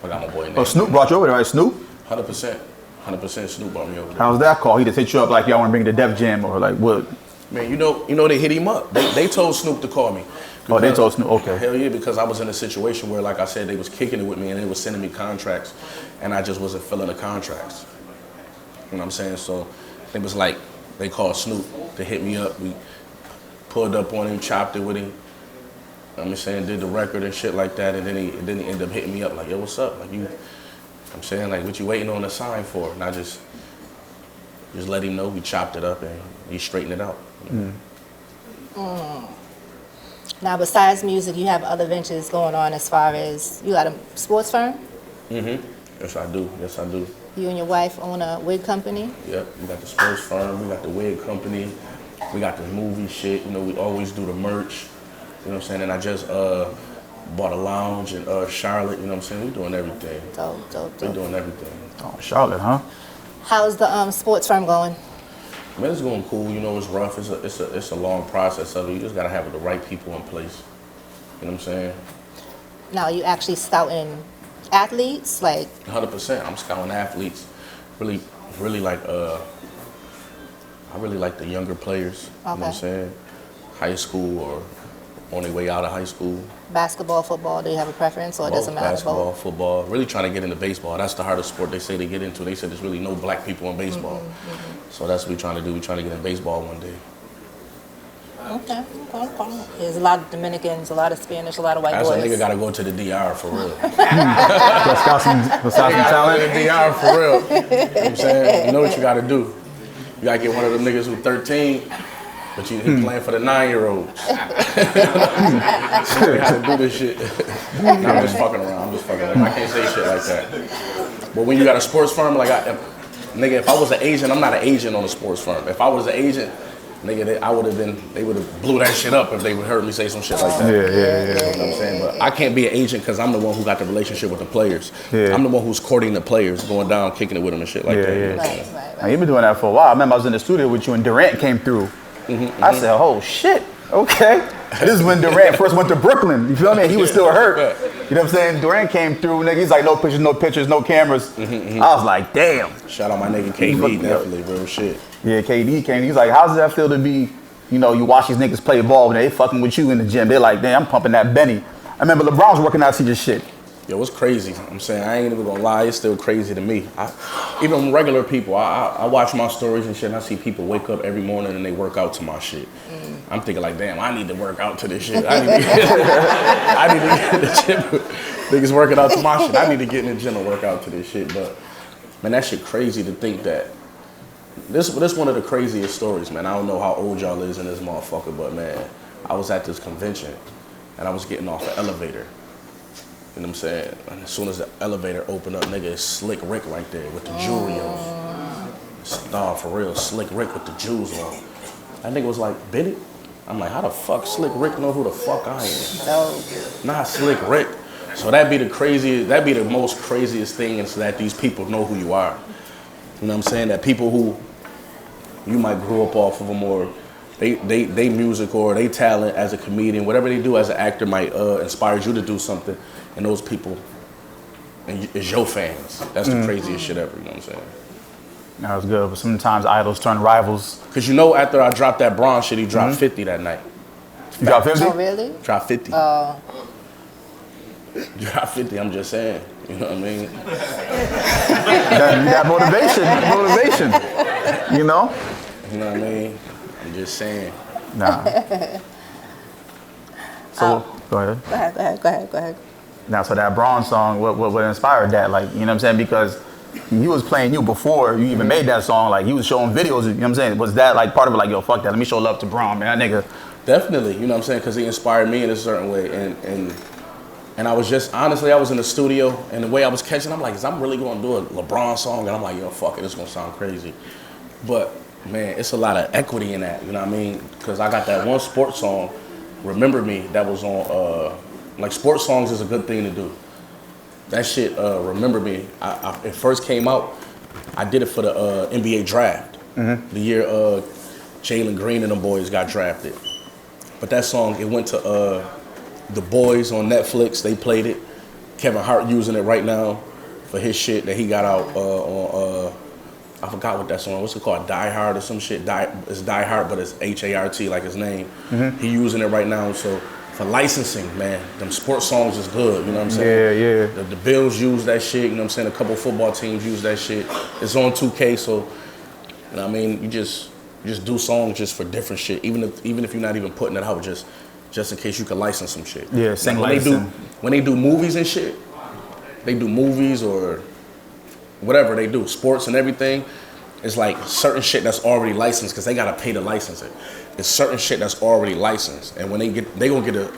I got my boy name. Oh, Snoop brought you over there, right? Snoop? 100%. 100% Snoop brought me over there. How's that call? He just hit you up like, y'all want to bring the Def Jam or like what? Man, you know they hit him up. They told Snoop to call me. Oh, they told Snoop, okay. Hell yeah, because I was in a situation where, like I said, they was kicking it with me and they was sending me contracts and I just wasn't filling the contracts. You know what I'm saying? So it was like, they called Snoop to hit me up. We pulled up on him, chopped it with him. I'm saying, did the record and shit like that, and then he ended up hitting me up like, yo, what's up? Like I'm saying, like, what you waiting on a sign for? And I just let him know. We chopped it up and he straightened it out. Now, besides music, you have other ventures going on as far as, you got a sports firm? Yes, I do. Yes, I do. You and your wife own a wig company? Yep, we got the sports firm, we got the wig company, we got the movie shit, you know, we always do the merch, you know what I'm saying? And I just bought a lounge in Charlotte, you know what I'm saying? We're doing everything. Dope. We're doing everything. Oh, Charlotte, huh? How's the sports firm going? Man, it's going cool, you know, it's rough, it's a long process of it. You just gotta have the right people in place, you know what I'm saying? Now, you actually scouting athletes, like 100%, I'm scouting athletes. Really like, I really like the younger players, you know what I'm saying? High school or on their way out of high school. basketball, football. Do you have a preference, or it doesn't matter? Basketball, football. Really trying to get into baseball. That's the hardest sport they say to get into. They said there's really no black people in baseball. So that's what we're trying to do. We're trying to get in baseball one day. Okay. There's a lot of Dominicans, a lot of Spanish, a lot of white That's boys. a nigga gotta go to the DR for real. Let's got some talent. The DR for real. You know what I'm saying? You know what you gotta do. You gotta get one of them niggas who 13, but he playing for the 9-year-olds. So you gotta do this shit. Nah, I'm just fucking around. I can't say shit like that. But when you got a sports firm, like nigga, if I was an agent, I'm not an agent on a sports firm. If I was an agent, nigga, they would have blew that shit up if they would heard me say some shit like that. Yeah. You know what I'm saying? But I can't be an agent because I'm the one who got the relationship with the players. Yeah. I'm the one who's courting the players, going down, kicking it with them and shit like that. You know what I'm saying? Right. Now, you've been doing that for a while. I remember I was in the studio with you and Durant came through. I said, oh shit, okay. This is when Durant first went to Brooklyn. You feel me? He was still hurt. You know what I'm saying? Durant came through, nigga. He's like, no pictures, no cameras. I was like, damn. Shout out my nigga KD, definitely, real shit. Yeah, KD came. He's like, how does that feel to be, you know, you watch these niggas play ball and they fucking with you in the gym. They're like, damn, I'm pumping that Benny. I remember LeBron's working out to your shit. Yo, it's crazy. I'm saying, I ain't even gonna lie, it's still crazy to me. Even regular people, I watch my stories and shit, and I see people wake up every morning and they work out to my shit. I'm thinking like, damn, I need to work out to this shit. I need to get in the gym. Niggas working out to my shit. I need to get in the gym and work out to this shit. But man, that shit crazy to think that. This one of the craziest stories, man. I don't know how old y'all is in this motherfucker, but man, I was at this convention and I was getting off the elevator. You know what I'm saying? And as soon as the elevator opened up, nigga, it's Slick Rick right there with the jewelry on. Nah, for real, Slick Rick with the jewels on. That nigga was like, Benny? I'm like, how the fuck Slick Rick know who the fuck I am? Not Slick Rick. So that'd be the most craziest thing is that these people know who you are. You know what I'm saying? That people who you might grow up off of them or they music or they talent as a comedian, whatever they do as an actor might inspire you to do something. And those people is your fans. That's the craziest shit ever, you know what I'm saying? That was good, but sometimes idols turn rivals. Cause you know after I dropped that bronze shit, he dropped 50 that night. You got 50? Oh, really? Dropped 50. Dropped 50, I'm just saying. You know what I mean? You got motivation, you know? You know what I mean? I'm just saying. Nah. So, go ahead. Go ahead. Now, so that bronze song, what inspired that? Like, you know what I'm saying? Because he was playing you before you even made that song. Like, he was showing videos, you know what I'm saying? Was that like part of it? Like, yo, fuck that. Let me show love to Braun, man. That nigga. Definitely, you know what I'm saying? Because he inspired me in a certain way. And I was just, honestly, I was in the studio, and the way I was catching, I'm like, I'm really going to do a LeBron song? And I'm like, yo, fuck it, it's going to sound crazy. But, man, it's a lot of equity in that, you know what I mean? Because I got that one sports song, Remember Me, that was on, like, sports songs is a good thing to do. That shit, Remember Me, it first came out, I did it for the NBA draft. The year Jalen Green and them boys got drafted. But that song, it went to The Boys on Netflix. They played it. Kevin Hart using it right now for his shit that he got out on, I forgot what that song, what's it called, Die Hard or some shit. It's Die Hard, but it's H-A-R-T like his name. He using it right now, so for licensing, man, them sports songs is good, you know what I'm saying? Yeah. The Bills use that shit, you know what I'm saying? A couple football teams use that shit. It's on 2K, so, you know what I mean? You just do songs just for different shit, even if you're not even putting it out, just in case you could license some shit. Yeah, sing like when they do movies and shit, they do movies or whatever they do, sports and everything, it's like certain shit that's already licensed because they gotta pay to license it. It's certain shit that's already licensed, and when they gonna get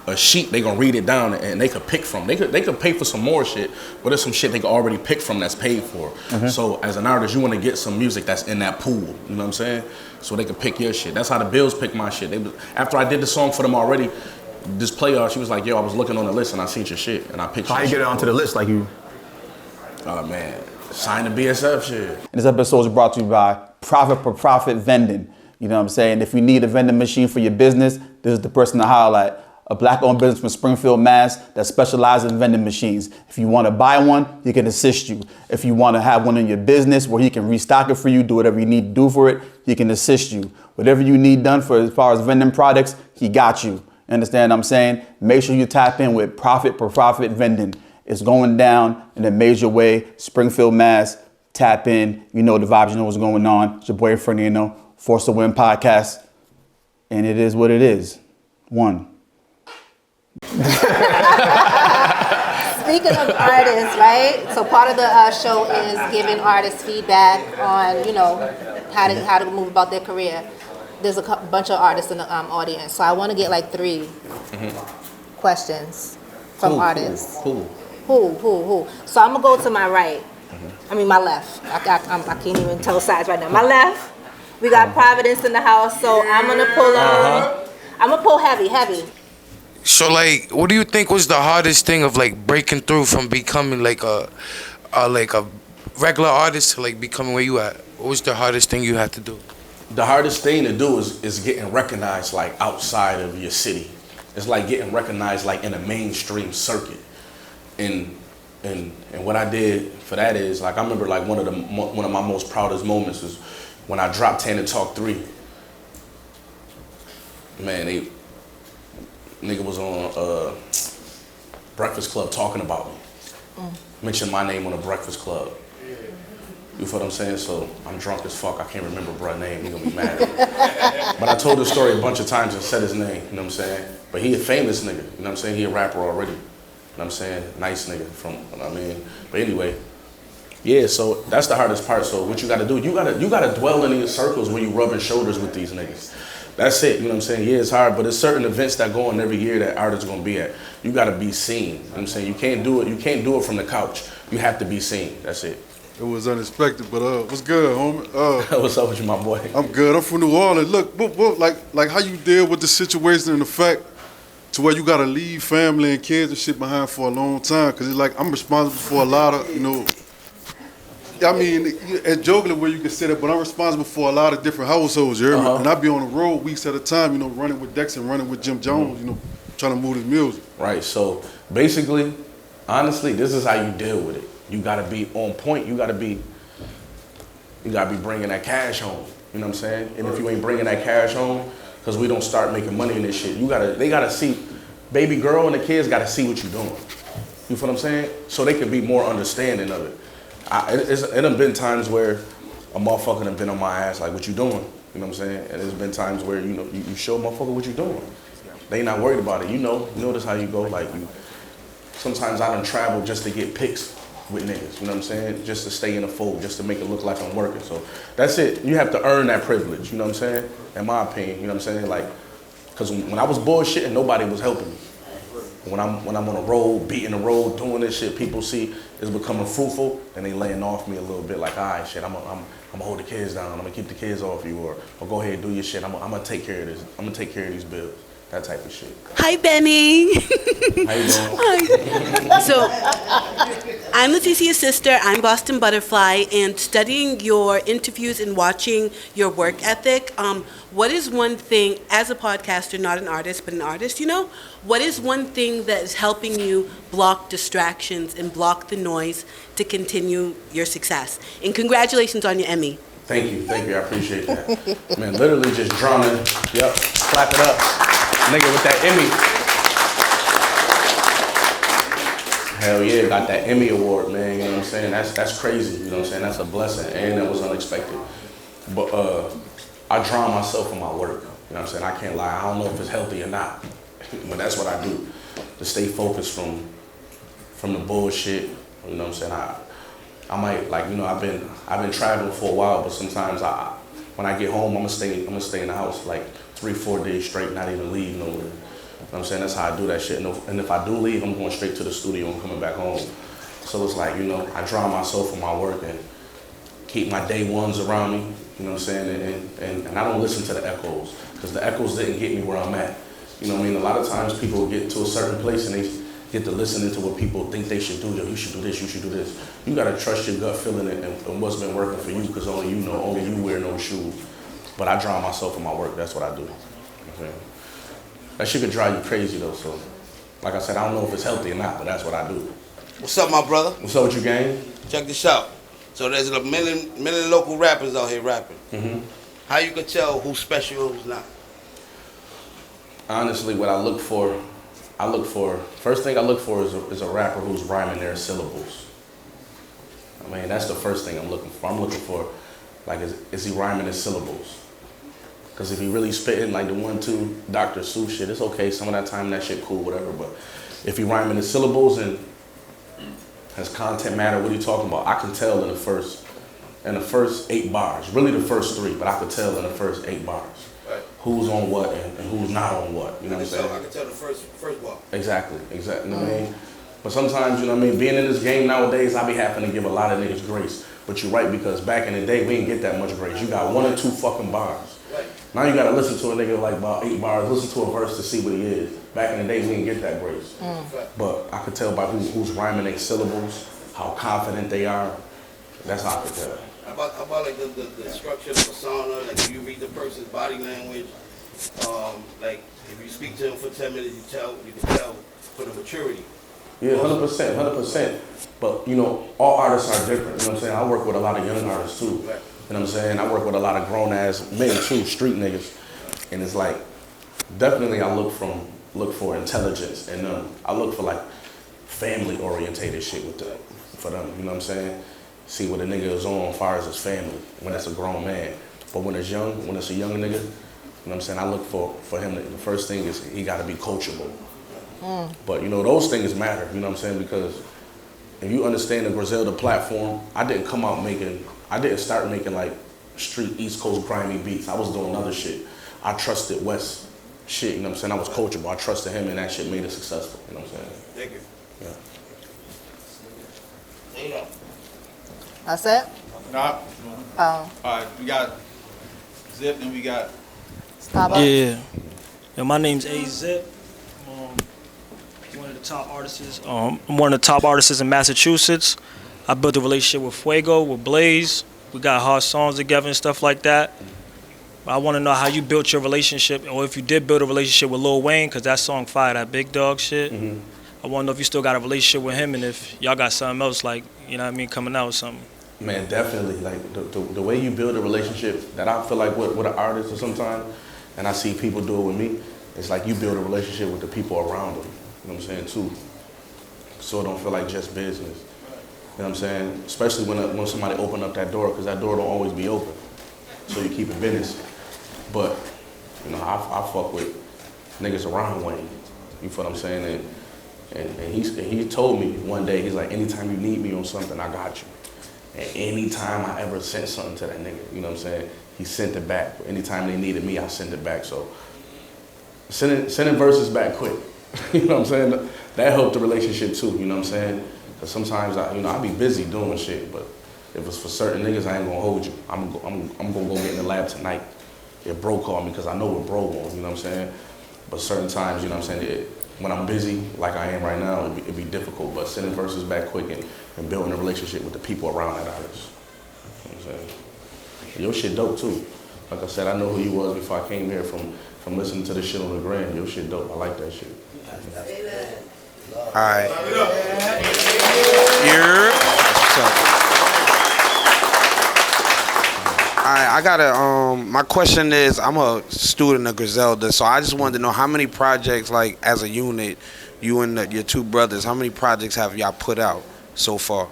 a sheet, they gonna read it down and they could pick from. They could pay for some more shit, but there's some shit they could already pick from that's paid for. So as an artist, you wanna get some music that's in that pool, you know what I'm saying? So they could pick your shit. That's how the Bills pick my shit. After I did the song for them already, this player, she was like, yo, I was looking on the list and I seen your shit and I picked your shit. How you get it onto the list like you? Oh man, sign the BSF shit. This episode is brought to you by Profit for Profit Vending. You know what I'm saying? If you need a vending machine for your business, this is the person to highlight. A black-owned business from Springfield, Mass. that specializes in vending machines. If you want to buy one, he can assist you. If you want to have one in your business where he can restock it for you, do whatever you need to do for it, he can assist you. Whatever you need done for as far as vending products, he got you. Understand what I'm saying? Make sure you tap in with Profit for Profit Vending. It's going down in a major way. Springfield, Mass. Tap in. You know the vibes. You know what's going on. It's your boy Fernando, Force to Win podcast. And it is what it is. One. Speaking of artists, right? So part of the show is giving artists feedback on, you know, how to move about their career. There's a bunch of artists in the audience, so I want to get like 3 questions from artists. Who? So I'm gonna go to my right. I mean my left. I can't even tell sides right now. My left, we got Providence in the house, so I'm gonna pull I'm gonna pull heavy. So like, what do you think was the hardest thing of like breaking through from becoming like a regular artist to like becoming where you at? What was the hardest thing you had to do? The hardest thing to do is getting recognized like outside of your city. It's like getting recognized like in a mainstream circuit. And what I did for that is like I remember like one of my most proudest moments is when I dropped 10 and Talk 3. Man, nigga was on Breakfast Club talking about me. Mentioned my name on the Breakfast Club. You feel what I'm saying? So I'm drunk as fuck. I can't remember bruh's name. He gonna be mad at me. But I told the story a bunch of times and said his name. You know what I'm saying? But he a famous nigga. You know what I'm saying? He a rapper already. You know what I'm saying? Nice nigga from, you know what I mean? But anyway, yeah, so that's the hardest part. So what you gotta do, you gotta dwell in these circles where you rubbing shoulders with these niggas. That's it, you know what I'm saying? Yeah, it's hard, but there's certain events that go on every year that artists are gonna be at. You gotta be seen. You know what I'm saying? You can't do it from the couch. You have to be seen. That's it. It was unexpected, but what's good, homie? What's up with you, my boy? I'm good. I'm from New Orleans. Look, like how you deal with the situation and the fact to where you gotta leave family and kids and shit behind for a long time, cause it's like I'm responsible for a lot of, you know. I mean, and jokingly where you can say that, but I'm responsible for a lot of different households, you hear me? And I be on the road weeks at a time, you know, running with Dex and running with Jim Jones, you know, trying to move his music. Right. So basically, honestly, this is how you deal with it. You gotta be on point. You gotta be bringing that cash home. You know what I'm saying? And if you ain't bringing that cash home, because we don't start making money in this shit, they gotta see, baby girl and the kids gotta see what you're doing. You feel what I'm saying? So they can be more understanding of it. It done been times where a motherfucker done been on my ass like, what you doing? You know what I'm saying? And there's been times where, you know, you show a motherfucker what you doing. They not worried about it. You know this how you go. Like, sometimes I done travel just to get pics with niggas, you know what I'm saying? Just to stay in the fold, just to make it look like I'm working. So that's it. You have to earn that privilege, you know what I'm saying? In my opinion, you know what I'm saying? Like, because when I was bullshitting, nobody was helping me. When I'm on the road, beating the road, doing this shit, people see it's becoming fruitful, and they laying off me a little bit. Like, all right, shit, I'm gonna hold the kids down. I'm gonna keep the kids off you, or go ahead and do your shit. I'm gonna take care of this. I'm gonna take care of these bills. That type of shit. Hi, Benny. How you doing? Hi. So, I'm Letitia's sister. I'm Boston Butterfly, and studying your interviews and watching your work ethic, what is one thing, as a podcaster, not an artist, but an artist, what is one thing that is helping you block distractions and block the noise to continue your success? And congratulations on your Emmy. Thank you, I appreciate that. Man, literally just drumming, yep, clap it up. Nigga with that Emmy. Hell yeah, got that Emmy award, man, you know what I'm saying? That's crazy, you know what I'm saying? That's a blessing, and that was unexpected. But I drown myself in my work, you know what I'm saying? I can't lie, I don't know if it's healthy or not, but that's what I do, to stay focused from the bullshit, you know what I'm saying? I might, like, you know, I've been traveling for a while, but sometimes when I get home, I'm gonna stay in the house like 3-4 days straight, not even leave nowhere. You know what I'm saying? That's how I do that shit. And if I do leave, I'm going straight to the studio and coming back home. So it's like, you know, I drown myself in my work and keep my day ones around me, you know what I'm saying? And I don't listen to the echoes, because the echoes didn't get me where I'm at. You know what I mean? A lot of times people get to a certain place and they get to listening to what people think they should do. Yo, you should do this, you should do this. You gotta trust your gut feeling and what's been working for you, because only you know, only you wear those shoes. But I drown myself in my work, that's what I do. Okay. That shit could drive you crazy though, so like I said, I don't know if it's healthy or not, but that's what I do. What's up, my brother? What's up with you, gang? Check this out. So there's a million local rappers out here rapping. Mm-hmm. How you can tell who's special and who's not? Honestly, what I look for, first thing I look for is a rapper who's rhyming their syllables. I mean, that's the first thing I'm looking for. I'm looking for, like, is he rhyming his syllables? Because if he really spitting like the 1-2 Dr. Seuss shit, it's okay. Some of that time that shit cool, whatever. But if he rhyming his syllables and has content matter, what he talking about? I can tell in the first 8 bars. Really the first 3, but I could tell in the first 8 bars. Right. Who's on what and who's not on what. You know what I'm saying? I can tell the first bar. Exactly. You know what I mean? But sometimes, you know what I mean, being in this game nowadays, I be having to give a lot of niggas grace. But you're right, because back in the day, we didn't get that much grace. You got 1 or 2 fucking bars. Right. Now you gotta listen to a nigga like about 8 bars, listen to a verse to see what he is. Back in the day, we didn't get that grace. But I could tell by who's rhyming their syllables, how confident they are. That's how I could tell. How about like the structure, the persona, like if you read the person's body language, like if you speak to him for 10 minutes, you can tell for the maturity. Yeah, 100%. But you know, all artists are different. You know what I'm saying? I work with a lot of young artists too. Right. You know what I'm saying? I work with a lot of grown ass men too, street niggas. And it's like, definitely I look for intelligence in them. I look for like family orientated shit for them, you know what I'm saying? See what a nigga is on as far as his family, when it's a grown man. But when it's a young nigga, you know what I'm saying? I look for him, the first thing is he gotta be coachable. But you know, those things matter, you know what I'm saying? Because if you understand the Griselda platform, I didn't start making like street East Coast grimy beats. I was doing other shit. I trusted West shit, you know what I'm saying? I was coachable. I trusted him and that shit made it successful, you know what I'm saying? Thank you. Yeah. There you go. That's it? Nah. Oh, Alright, we got Zip and we got Starbucks? Yeah, my name's A Zip. One of the top artists. I'm one of the top artists in Massachusetts. I built a relationship with Fuego, with Blaze. We got hard songs together and stuff like that. I want to know how you built your relationship, or if you did build a relationship with Lil Wayne, because that song fire, that Big Dog shit. I want to know if you still got a relationship with him, and if y'all got something else, like, you know what I mean, coming out or something. Man, definitely. Like the way you build a relationship, that I feel like with an artist or sometimes, and I see people do it with me, it's like you build a relationship with the people around them. You know what I'm saying, too. So it don't feel like just business. You know what I'm saying? Especially when somebody open up that door, because that door don't always be open. So you keep it business. But, you know, I fuck with niggas around Wayne. You feel what I'm saying? And he told me one day, he's like, anytime you need me on something, I got you. And anytime I ever sent something to that nigga, you know what I'm saying? He sent it back. Anytime they needed me, I sent it back. So sending verses back quick. You know what I'm saying? That helped the relationship too, you know what I'm saying? Because sometimes I be busy doing shit, but if it's for certain niggas, I ain't gonna hold you. I'm gonna go get in the lab tonight. If bro called me, because I know what bro wants, you know what I'm saying? But certain times, you know what I'm saying, when I'm busy, like I am right now, it'd be difficult. But sending verses back quick and building a relationship with the people around that artist. You know what I'm saying? Your shit dope too. Like I said, I know who you was before I came here from listening to this shit on the gram. Your shit dope. I like that shit. All right. All right, I got my question is, I'm a student of Griselda, so I just wanted to know how many projects, like, as a unit, you and your two brothers, how many projects have y'all put out so far?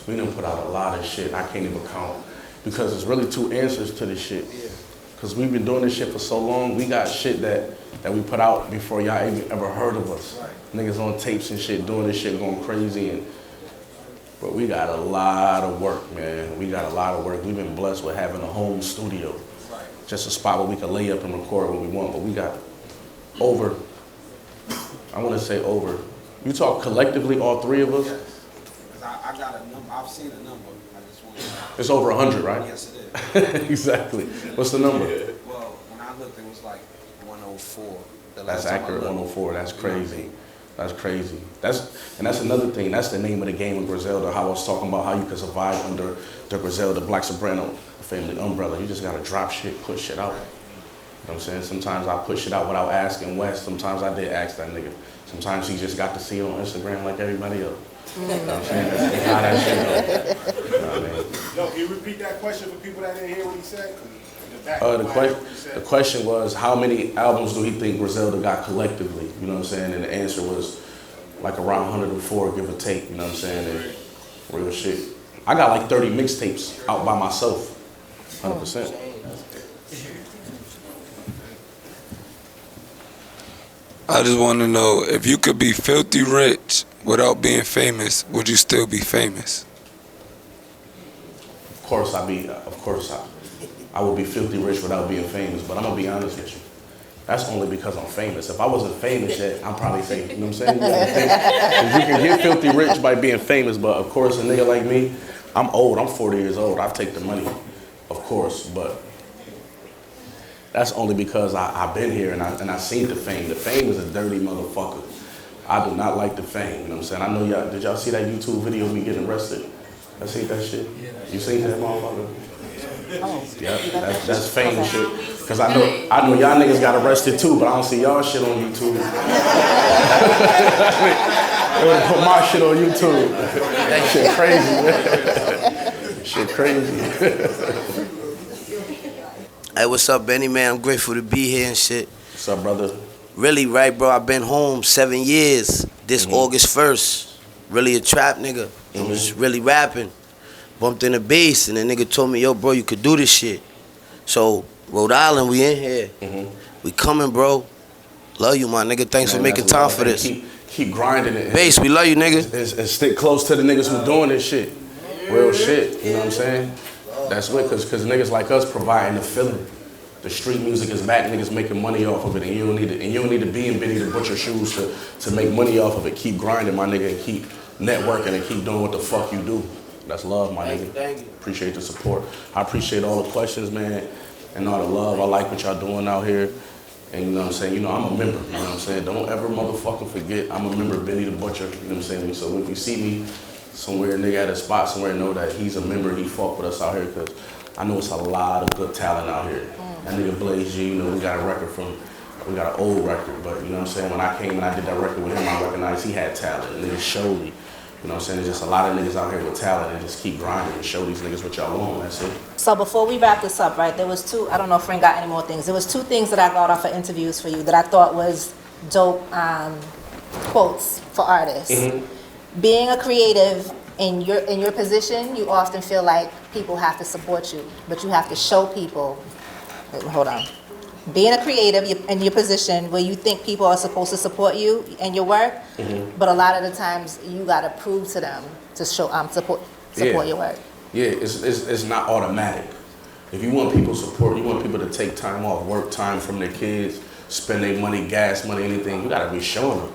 We done put out a lot of shit. I can't even count. Because there's really two answers to this shit. Because we've been doing this shit for so long, we got shit that we put out before y'all even ever heard of us. Niggas on tapes and shit, doing this shit, going crazy. But we got a lot of work, man. We got a lot of work. We've been blessed with having a home studio. Just a spot where we can lay up and record when we want. But we got over, I want to say over. You talk collectively, all three of us? I got a number. I've seen a number. I just want to... It's over 100, right? Yes, it is. Exactly. What's the number? Well, when I looked, it was like 104. That's accurate, 104. That's crazy. That's crazy. And that's another thing. That's the name of the game with Griselda. How I was talking about how you can survive under the Griselda Black Soprano family umbrella. You just gotta drop shit, put shit out. You know what I'm saying? Sometimes I put shit out without asking Wes. Sometimes I did ask that nigga. Sometimes he just got to see it on Instagram like everybody else. You know what I'm saying? That's how that shit goes. You know what I mean? Yo, can you repeat that question for people that didn't hear what he said? The question was, how many albums do he think Griselda got collectively? You know what I'm saying? And the answer was like around 104, give or take. You know what I'm saying? And real shit. I got like 30 mixtapes out by myself. 100%. I just want to know, if you could be filthy rich without being famous, would you still be famous? Of course I would be filthy rich without being famous, but I'm gonna be honest with you. That's only because I'm famous. If I wasn't famous yet, I'm probably famous. You know what I'm saying? You can get filthy rich by being famous, but of course a nigga like me, I'm old, I'm 40 years old. I'll take the money, of course, but that's only because I've been here and I seen the fame. The fame is a dirty motherfucker. I do not like the fame, you know what I'm saying? I know y'all, did y'all see that YouTube video of me getting arrested? I seen that shit? You seen that motherfucker? Yeah, that's fame shit. Cause I know y'all niggas got arrested too, but I don't see y'all shit on YouTube. They would put my shit on YouTube. That shit crazy, man. Shit crazy. Hey, what's up, Benny, man? I'm grateful to be here and shit. What's up, brother? Really, right, bro? I've been home 7 years. This August 1st. Really a trap nigga. I was really rapping. Bumped in the bass, and the nigga told me, yo, bro, you could do this shit. So, Rhode Island, we in here. We coming, bro. Love you, my nigga. Thanks for making time for this. Keep grinding it. Bass, we love you, nigga. And stick close to the niggas who doing this shit. Real shit, you know what I'm saying? That's what, cause niggas like us providing the feeling. The street music is back, niggas making money off of it, and you don't need to be in Benny the Butcher shoes to make money off of it. Keep grinding, my nigga, and keep networking and keep doing what the fuck you do. That's love, my nigga. Thank you. Appreciate the support. I appreciate all the questions, man, and all the love. I like what y'all doing out here. And you know what I'm saying? You know, I'm a member, you know what I'm saying? Don't ever motherfucking forget I'm a member of Benny the Butcher, you know what I'm saying? So if you see me somewhere, nigga at a spot somewhere, know that he's a member, he fought with us out here, because I know it's a lot of good talent out here. That nigga Blaze G, you know, we got we got an old record, but you know what I'm saying? When I came and I did that record with him, I recognized he had talent. Niggas showed me. You know what I'm saying? There's just a lot of niggas out here with talent, and just keep grinding and show these niggas what y'all want, that's it. So before we wrap this up, right, there was two, I don't know if Frank got any more things. There was two things that I got off of interviews for you that I thought was dope quotes for artists. Being a creative, in your position, you often feel like people have to support you, but you have to show people, hold on. Being a creative in your position where you think people are supposed to support you and your work, but a lot of the times you gotta prove to them to show support your work. Yeah, it's not automatic. If you want people support, you want people to take time off, work time from their kids, spend their money, gas money, anything, you gotta be showing them.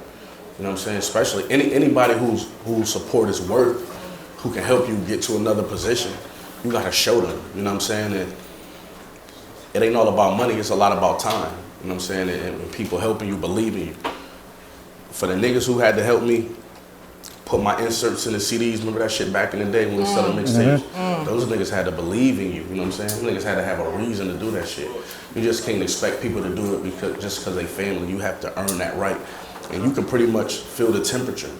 You know what I'm saying? Especially anybody whose support is worth, who can help you get to another position, you gotta show them. You know what I'm saying? And it ain't all about money, it's a lot about time. You know what I'm saying? And people helping you, believing you. For the niggas who had to help me put my inserts in the CDs, remember that shit back in the day when we was selling mixtapes? Those niggas had to believe in you know what I'm saying? Those niggas had to have a reason to do that shit. You just can't expect people to do it just because they family. You have to earn that right. And you can pretty much feel the temperature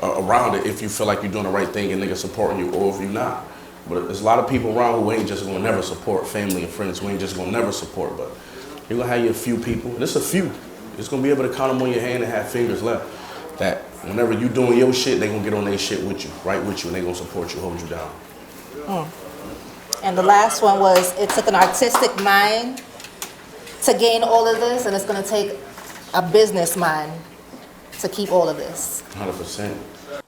around it if you feel like you're doing the right thing and niggas supporting you, or if you're not. But there's a lot of people around who ain't just gonna never support, family and friends who ain't just gonna never support, but you're gonna have your few people, there's a few. It's gonna be able to count them on your hand and have fingers left. That whenever you doing your shit, they gonna get on their shit with you, right with you, and they gonna support you, hold you down. And the last one was, it took an artistic mind to gain all of this, and it's gonna take a business mind to keep all of this. 100%.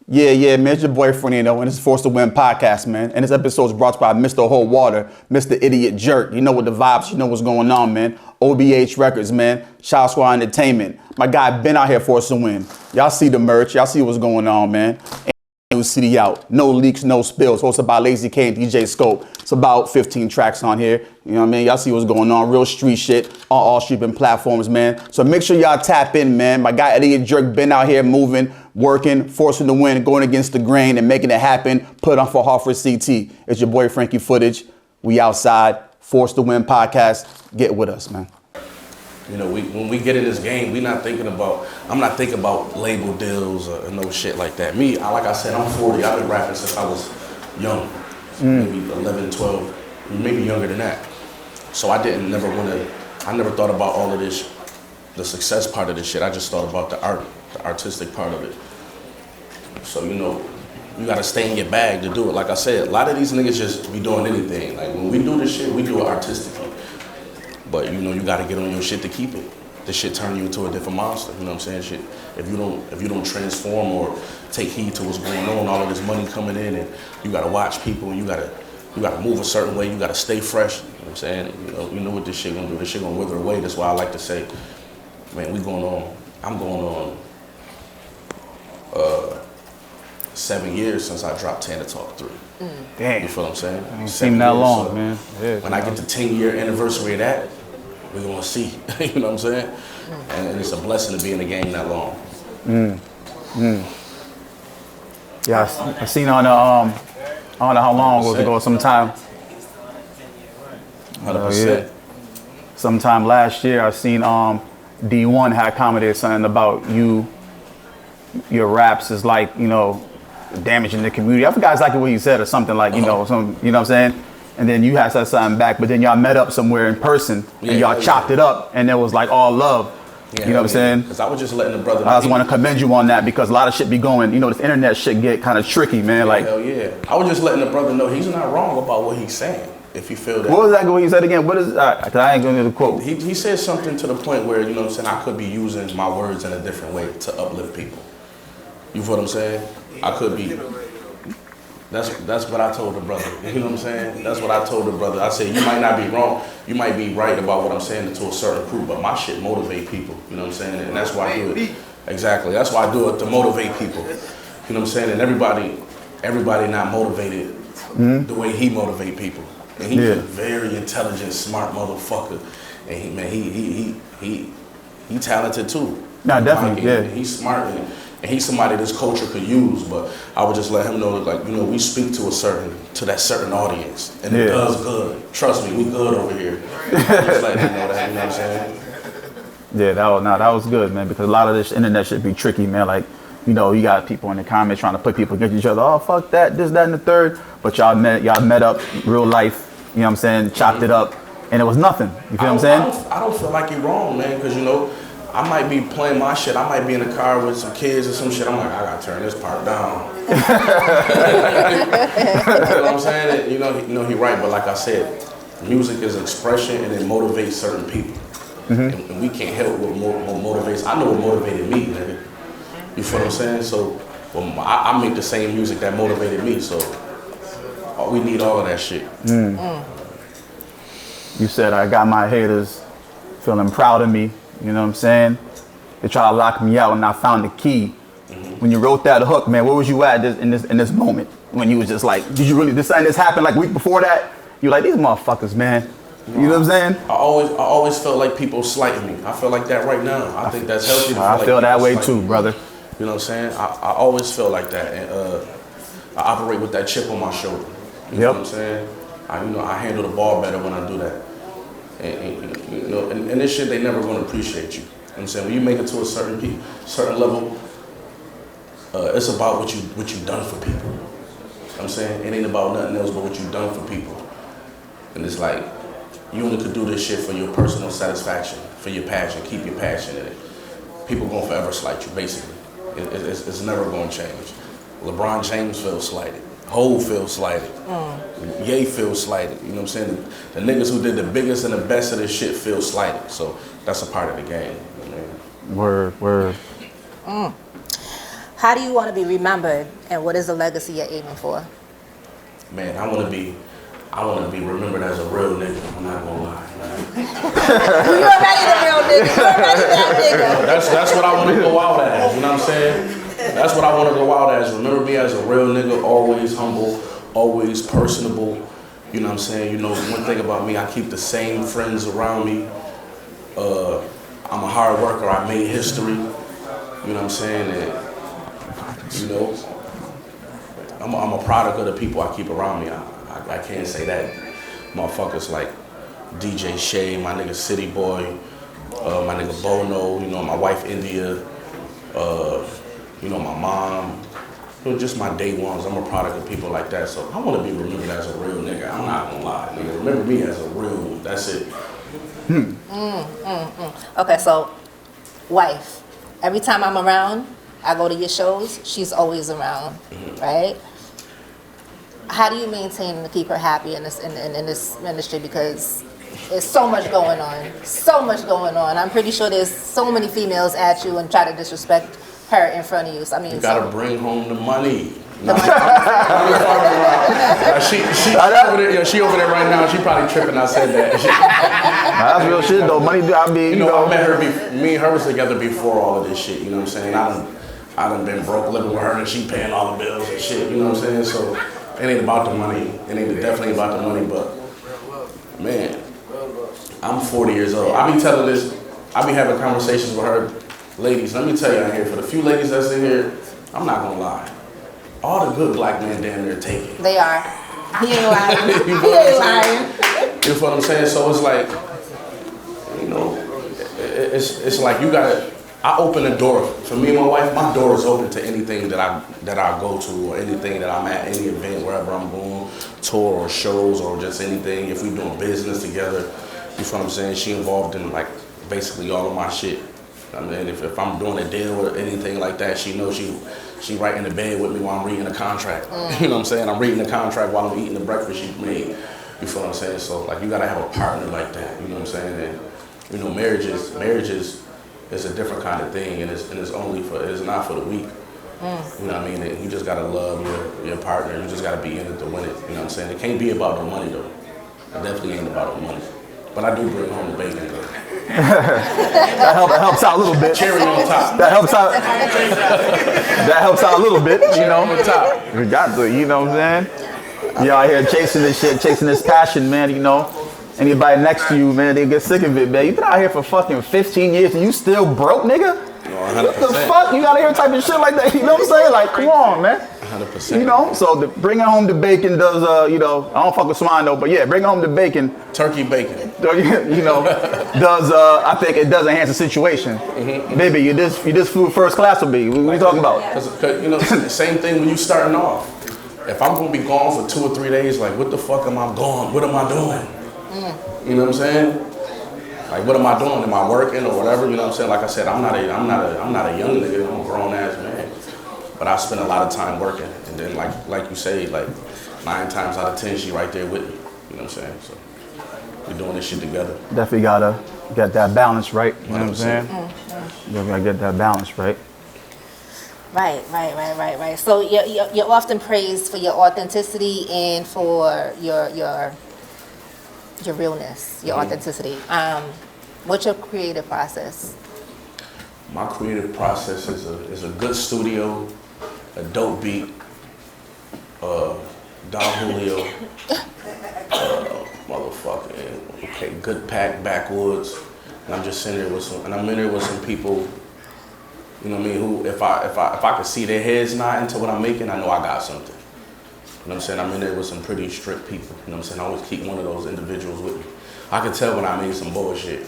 Yeah, man, it's your boy Fernando, and this is Force to Win podcast, man. And this episode is brought to you by Mr. Whole Water, Mr. Idiot Jerk. You know what the vibes, you know what's going on, man. OBH Records, man. Child Squad Entertainment. My guy been out here for us to win. Y'all see the merch, y'all see what's going on, man. New CD out, no leaks, no spills. Hosted by Lazy K and DJ Scope. It's about 15 tracks on here. You know what I mean? Y'all see what's going on. Real street shit on all streaming platforms, man. So make sure y'all tap in, man. My guy Idiot Jerk been out here moving, working, forcing the win, going against the grain and making it happen. Put on for Hartford CT. It's your boy Frankie Footage. We outside. Force to Win podcast. Get with us, man. You know, when we get in this game, I'm not thinking about label deals or no shit like that. Me, like I said, I'm 40. I've been rapping since I was young, maybe 11, 12, maybe younger than that. So I never thought about all of this, the success part of this shit. I just thought about the artistic part of it. So, you know, you gotta stay in your bag to do it. Like I said, a lot of these niggas just be doing anything. Like when we do this shit, we do it artistically. But you know, you gotta get on your shit to keep it. This shit turn you into a different monster. You know what I'm saying? Shit. If you don't transform or take heed to what's going on, all of this money coming in, and you gotta watch people, and you gotta move a certain way. You gotta stay fresh. You know what I'm saying? You know what this shit gonna do. This shit gonna wither away. That's why I like to say, man, I'm going on 7 years since I dropped Tana Talk 3. Damn. You feel what I'm saying? I ain't seen that long, man. Yeah, when I get the 10-year anniversary of that, we're gonna see. You know what I'm saying? And it's a blessing to be in the game that long. Yeah, I seen on I don't know how long it was ago, sometime. 100%. Sometime last year, I seen D1 had commented something about your raps is like, you know, damaging the community. I forgot exactly what he said or something like, you know what I'm saying? And then you had said something back, but then y'all met up somewhere in person and y'all chopped it up and it was like all love. You know what I'm saying? Because I was just letting the brother know. I just want to commend you on that because a lot of shit be going, you know, this internet shit get kind of tricky, man. Like, hell yeah. I was just letting the brother know he's not wrong about what he's saying. If you feel that. What was that what he said again? What is that? Because I ain't going to the quote. He said something to the point where, you know what I'm saying, I could be using my words in a different way to uplift people. You feel what I'm saying? I could be. That's what I told the brother. You know what I'm saying? That's what I told the brother. I said, you might not be wrong. You might be right about what I'm saying to a certain group, but my shit motivate people. You know what I'm saying? And that's why I do it. Exactly. That's why I do it, to motivate people. You know what I'm saying? And everybody not motivated the way he motivate people. And he's a very intelligent, smart motherfucker. And he talented too. No, definitely, yeah. He's smart and he's somebody this culture could use, but I would just let him know, like, you know, we speak to that certain audience, and it does good. Trust me, we good over here. Just letting him know that, you know what I'm saying? Yeah, that was good, man, because a lot of this internet shit be tricky, man. Like, you know, you got people in the comments trying to put people against each other. Oh, fuck that, this, that, and the third. But y'all met up real life, you know what I'm saying, chopped it up, and it was nothing. You feel what I'm saying? I don't feel like you're wrong, man, because, you know, I might be playing my shit. I might be in the car with some kids or some shit. I'm like, I gotta turn this part down. You know what I'm saying? You know, he right. But like I said, music is expression and it motivates certain people. And we can't help what motivates. I know what motivated me, nigga. You feel what I'm saying? So I make the same music that motivated me. So we need all of that shit. You said I got my haters feeling proud of me. You know what I'm saying? They try to lock me out and I found the key. When you wrote that hook, man, where was you at in this moment? When you was just like, did you really, this happened like a week before that? You like, these motherfuckers, man. You know what I'm saying? I always felt like people slighting me. I feel like that right now. I think that's healthy. I feel that way too, brother. You know what I'm saying? I always feel like that, and I operate with that chip on my shoulder. You know what I'm saying? I handle the ball better when I do that. And this shit, they never gonna appreciate you. You know what I'm saying? When you make it to a certain level, it's about what you done for people. You know what I'm saying? It ain't about nothing else but what you done for people. And it's like, you only could do this shit for your personal satisfaction, for your passion, keep your passion in it. People gonna forever slight you, basically. It's never gonna change. LeBron James feels slighted. Hov feels slighted. Ye feels slighted. You know what I'm saying? The niggas who did the biggest and the best of this shit feel slighted. So that's a part of the game. Word. How do you want to be remembered, and what is the legacy you're aiming for? Man, I want to be remembered as a real nigga. I'm not gonna lie. You already the real nigga. You already that nigga. That's what I want to go out as. You know what I'm saying? That's what I want to go out as. Remember me as a real nigga, always humble, always personable. You know what I'm saying? You know, one thing about me, I keep the same friends around me. I'm a hard worker. I made history. You know what I'm saying? And, you know, I'm a product of the people I keep around me. I can't say that. Motherfuckers like DJ Shay, my nigga City Boy, my nigga Bono, you know, my wife India, you know, my mom, you know, just my day ones. I'm a product of people like that. So I want to be remembered as a real nigga. I'm not gonna lie, nigga. Remember me as a real one. That's it. Okay, so wife. Every time I'm around, I go to your shows, she's always around, right? How do you maintain to keep her happy in this industry? Because there's so much going on. So much going on. I'm pretty sure there's so many females at you and try to disrespect her in front of you. So, I mean, you gotta bring home the money. She over there right now. She probably tripping. I said that. That's real shit though. Money, I mean, you know, I met her. Me and her was together before all of this shit. You know what I'm saying? I done been broke living with her, and she paying all the bills and shit. You know what I'm saying? So it ain't about the money. It ain't definitely about the money. But man, I'm 40 years old. I be telling this. I be having conversations with her. Ladies, let me tell you out here, for the few ladies that's in here, I'm not gonna lie. All the good black men damn near take it. They are. He ain't lying. You He ain't lying. You know what I'm saying? So it's like, you know, it's like you gotta. I open the door for me and my wife. My door is open to anything that I go to, or anything that I'm at, any event, wherever I'm going, tour or shows or just anything. If we doing business together, you know what I'm saying? She involved in like basically all of my shit. I mean, if I'm doing a deal or anything like that, she knows she right in the bed with me while I'm reading the contract. You know what I'm saying? I'm reading the contract while I'm eating the breakfast she made. You feel what I'm saying? So like you gotta have a partner like that. You know what I'm saying? And you know, marriage is a different kind of thing, and it's not for the weak. You know what I mean? And you just gotta love your partner. You just gotta be in it to win it. You know what I'm saying? It can't be about the money though. It definitely ain't about the money. But I do bring home the bacon though. that helps out a little bit. Cherry on top. That helps out. That helps out a little bit, you know. On top. You got to, you know what I'm saying? You out here chasing this shit, chasing this passion, man. You know, anybody next to you, man, they get sick of it, man. You been out here for fucking 15 years and you still broke, nigga? What the fuck? You gotta hear type of shit like that. You know what I'm saying? Like, come on, man. 100%. You know, so bringing home the bacon does, you know, I don't fuck with swine though, but yeah, bringing home the bacon. Turkey bacon. You know, does, I think it does enhance the situation. Baby, you just flew first class with me. What are you talking about? Cause, you know, same thing when you starting off. If I'm gonna be gone for 2 or 3 days, like, what the fuck am I going? What am I doing? You know what I'm saying? Like, what am I doing? Am I working or whatever? You know what I'm saying? Like I said, I'm not a young nigga. I'm a grown ass man. But I spend a lot of time working, and then like you say, like 9 times out of 10, she right there with me. You know what I'm saying? So we're doing this shit together. Definitely gotta get that balance right. You know what I'm saying? You gotta get that balance right. Right. So you're often praised for your authenticity and for your realness, your authenticity. What's your creative process? My creative process is a good studio, a dope beat, Don Julio, motherfucker. and okay, good pack, backwoods, and I'm just sitting there with some people, you know what I mean, who if I could see their heads nodding to what I'm making, I know I got something. You know what I'm saying? I'm in there with some pretty strict people. You know what I'm saying? I always keep one of those individuals with me. I can tell when I made some bullshit.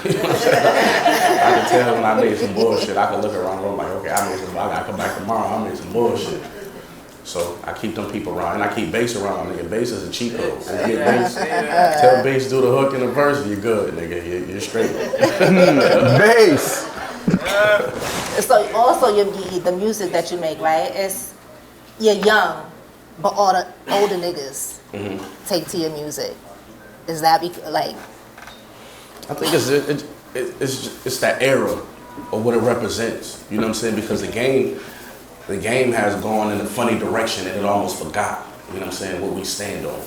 You know what I'm saying? I can tell when I made some bullshit. I can look around the room like, okay, I gotta come back tomorrow, I made some bullshit. So I keep them people around, and I keep bass around, nigga. Bass is a cheat code. When you get bass, tell bass do the hook in the verse, you're good, nigga. You're straight. Bass. So also the music that you make, right? You're young, but all the older niggas take to your music. Is that like? I think it's that era of what it represents. You know what I'm saying? Because the game has gone in a funny direction and it almost forgot. You know what I'm saying? What we stand on.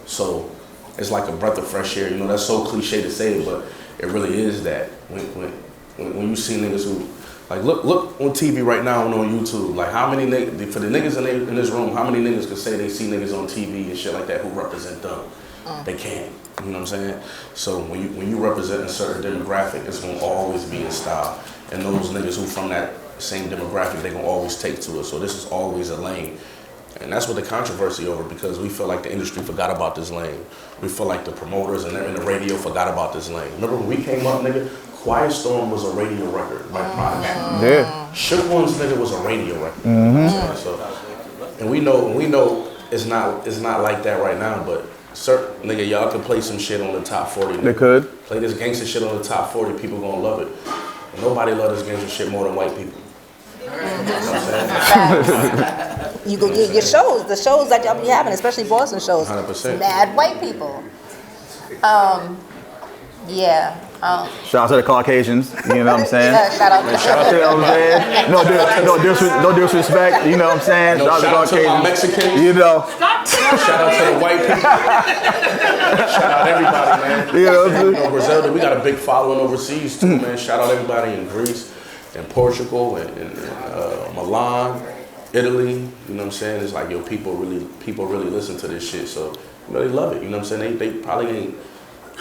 So it's like a breath of fresh air. You know, that's so cliche to say, but it really is that. When you see niggas who, like, look on TV right now and on YouTube, like how many niggas, for the niggas in this room, how many niggas could say they see niggas on TV and shit like that who represent them? They can't. You know what I'm saying? So when you represent a certain demographic, it's gonna always be in style. And those niggas who from that same demographic, they gonna always take to it. So this is always a lane. And that's what the controversy over, because we feel like the industry forgot about this lane. We feel like the promoters and the radio forgot about this lane. Remember when we came up, nigga? Quiet Storm was a radio record, like Prodigy. Yeah. Shook Ones, nigga, was a radio record. So, and we know it's not like that right now, but certain nigga, y'all could play some shit on the top 40. Nigga. They could. Play this gangster shit on the top 40, people gonna love it. And nobody love this gangster shit more than white people. You know what I'm saying? You go get your shows, the shows that y'all be having, especially Boston shows. 100%. Mad white people. Yeah. Shout out to the Caucasians, you know what I'm saying? Yeah, shout out to You know what I'm saying? No disrespect, you know what I'm saying? No, shout out to my Mexicans. You know. Shout out to the white people. Shout out everybody, man. You know what I'm saying? You know, Griselda, we got a big following overseas too, man. Shout out everybody in Greece and Portugal and Milan, Italy. You know what I'm saying? It's like, yo, people really listen to this shit, so you know, they love it. You know what I'm saying? They probably ain't.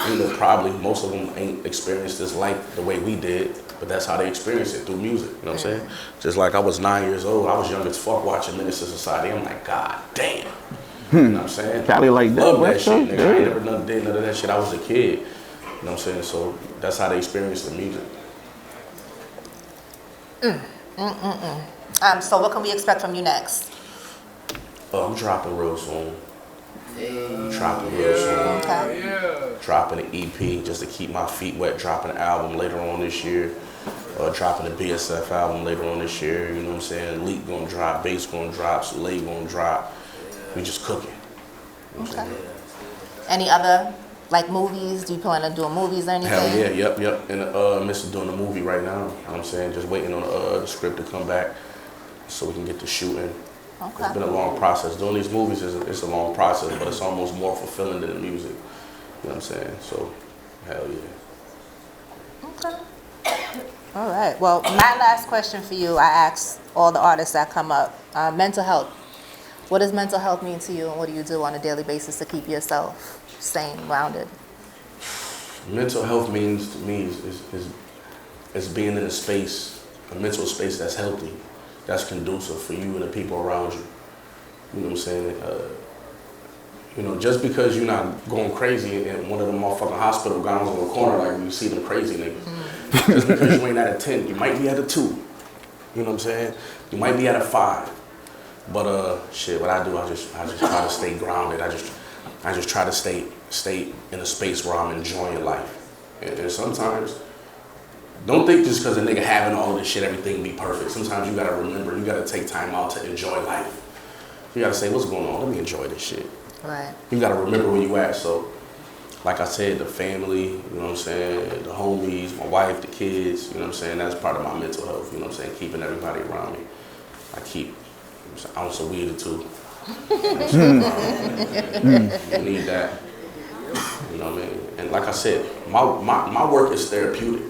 You know, probably most of them ain't experienced this life the way we did, but that's how they experience it, through music. You know what I'm saying? Just like I was 9 years old, I was young as fuck watching Minister Society. I'm like, God damn. You know what I'm saying? Cali like that. Love that shit, nigga. I ain't Yeah. never did none of that shit. I was a kid. You know what I'm saying? So that's how they experience the music. So what can we expect from you next? I'm dropping real soon. Dropping real soon. Okay. Dropping an EP just to keep my feet wet. Dropping an album later on this year. Dropping a BSF album later on this year. You know what I'm saying? Leak gonna drop, bass gonna drop, Soleil gonna drop. We just cooking. You know what I'm saying? Any other like movies? Do you plan on doing movies or anything? Hell yeah, yep. And Mr. doing a movie right now. You know what I'm saying? Just waiting on the script to come back so we can get to shooting. Okay. It's been a long process. Doing these movies it's a long process, but it's almost more fulfilling than the music. You know what I'm saying? So, hell yeah. Okay. All right. Well, my last question for you, I ask all the artists that come up, mental health. What does mental health mean to you, and what do you do on a daily basis to keep yourself sane, grounded? Mental health means to me is being in a mental space that's healthy, that's conducive for you and the people around you. You know what I'm saying? You know, just because you're not going crazy in one of the motherfucking hospital gowns on the corner like you see them crazy niggas. Just because you ain't at a 10, you might be at a 2. You know what I'm saying? You might be at a 5. But shit, what I do, I just try to stay grounded. I just try to stay in a space where I'm enjoying life. And sometimes, don't think just because a nigga having all of this shit, everything be perfect. Sometimes you gotta remember, you gotta take time out to enjoy life. You gotta say, what's going on? Let me enjoy this shit. Right. You gotta remember where you at. So, like I said, the family, you know what I'm saying, the homies, my wife, the kids, you know what I'm saying, that's part of my mental health, you know what I'm saying, keeping everybody around me. I keep an ounce of weed or 2. You need that. You know what I mean? And like I said, my work is therapeutic.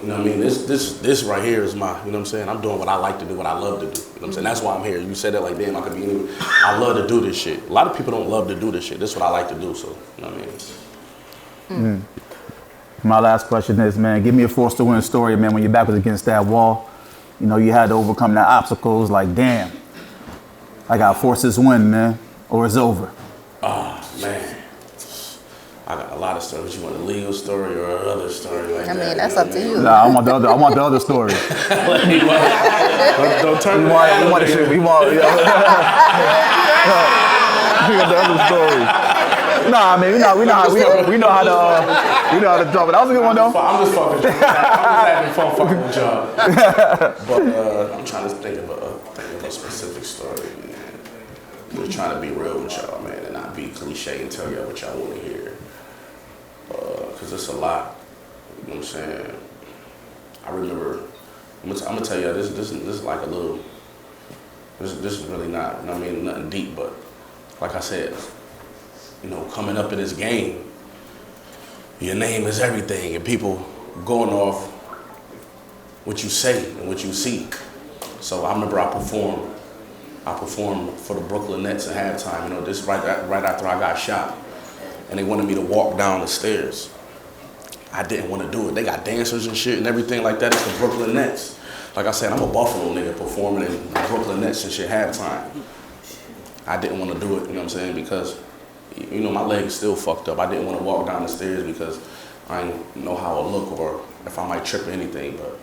You know what I mean? This right here is my, you know what I'm saying? I'm doing what I like to do, what I love to do. You know what I'm saying? That's why I'm here. You said that like, damn, I could be anywhere. I love to do this shit. A lot of people don't love to do this shit. This is what I like to do, so, you know what I mean? My last question is, man, give me a forced to win story, man, when your back was against that wall. You know, you had to overcome the obstacles, like, damn, I got forced this win, man, or it's over. Man. I got a lot of stories. You want a legal story or another story like that? I mean, that's up to you. Nah, I want the other story. Don't turn We want the other story. Nah, I mean, we know how to drop it. That was a good one, though. I'm just fucking with you. I'm just having fun fucking with y'all. But I'm trying to think of a specific story, man. Just trying to be real with y'all, man, and not be cliche and tell y'all what y'all want to hear. Cause it's a lot. You know what I'm saying? I remember. I'm gonna tell you this is like a little. This is really not. You know what I mean, nothing deep, but like I said, you know, coming up in this game, your name is everything, and people going off what you say and what you see. So I remember I performed for the Brooklyn Nets at halftime. You know, this right after I got shot, and they wanted me to walk down the stairs. I didn't want to do it. They got dancers and shit and everything like that. It's the Brooklyn Nets. Like I said, I'm a Buffalo nigga performing in the Brooklyn Nets and shit halftime. I didn't want to do it, you know what I'm saying? Because, you know, my leg's still fucked up. I didn't want to walk down the stairs because I didn't know how it look or if I might trip or anything, but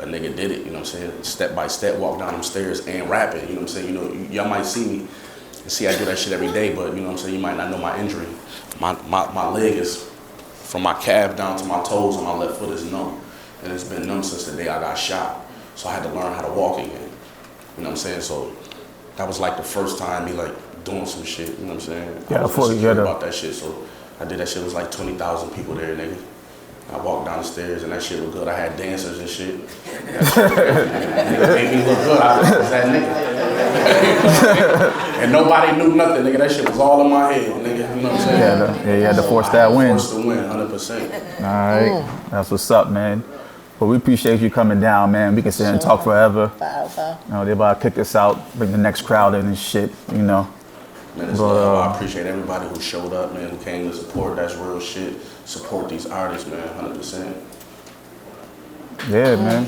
a nigga did it, you know what I'm saying? Step by step, walk down them stairs and rapping, you know what I'm saying? You know, y'all might see me and see I do that shit every day, but you know what I'm saying? You might not know my injury. My leg is from my calf down to my toes and my left foot is numb. And it's been numb since the day I got shot. So I had to learn how to walk again. You know what I'm saying? So that was like the first time me like doing some shit, you know what I'm saying? Yeah, I was insecure about that shit, so I did that shit. It was like 20,000 people there, nigga. I walked down the stairs and that shit was good. I had dancers and shit. Nigga made me look good. I was that nigga. And nobody knew nothing, nigga. That shit was all in my head, nigga. You know what I'm saying? Yeah, you had to force that win. Forced to win, 100%. All right, that's what's up, man. But we appreciate you coming down, man. We can sit here and talk forever. You know, they about to kick us out, bring the next crowd in and shit, you know. Man, it's love. I appreciate everybody who showed up, man, who came to support. That's real shit. Support these artists, man, 100%. Yeah, man.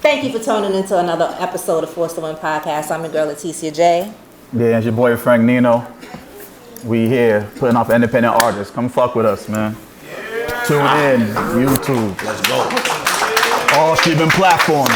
Thank you for tuning into another episode of Force to Win Podcast. I'm your girl, Leticia J. Yeah, it's your boy Frank Nino. We here putting off independent artists. Come fuck with us, man. Tune in, YouTube. Let's go. All streaming platforms.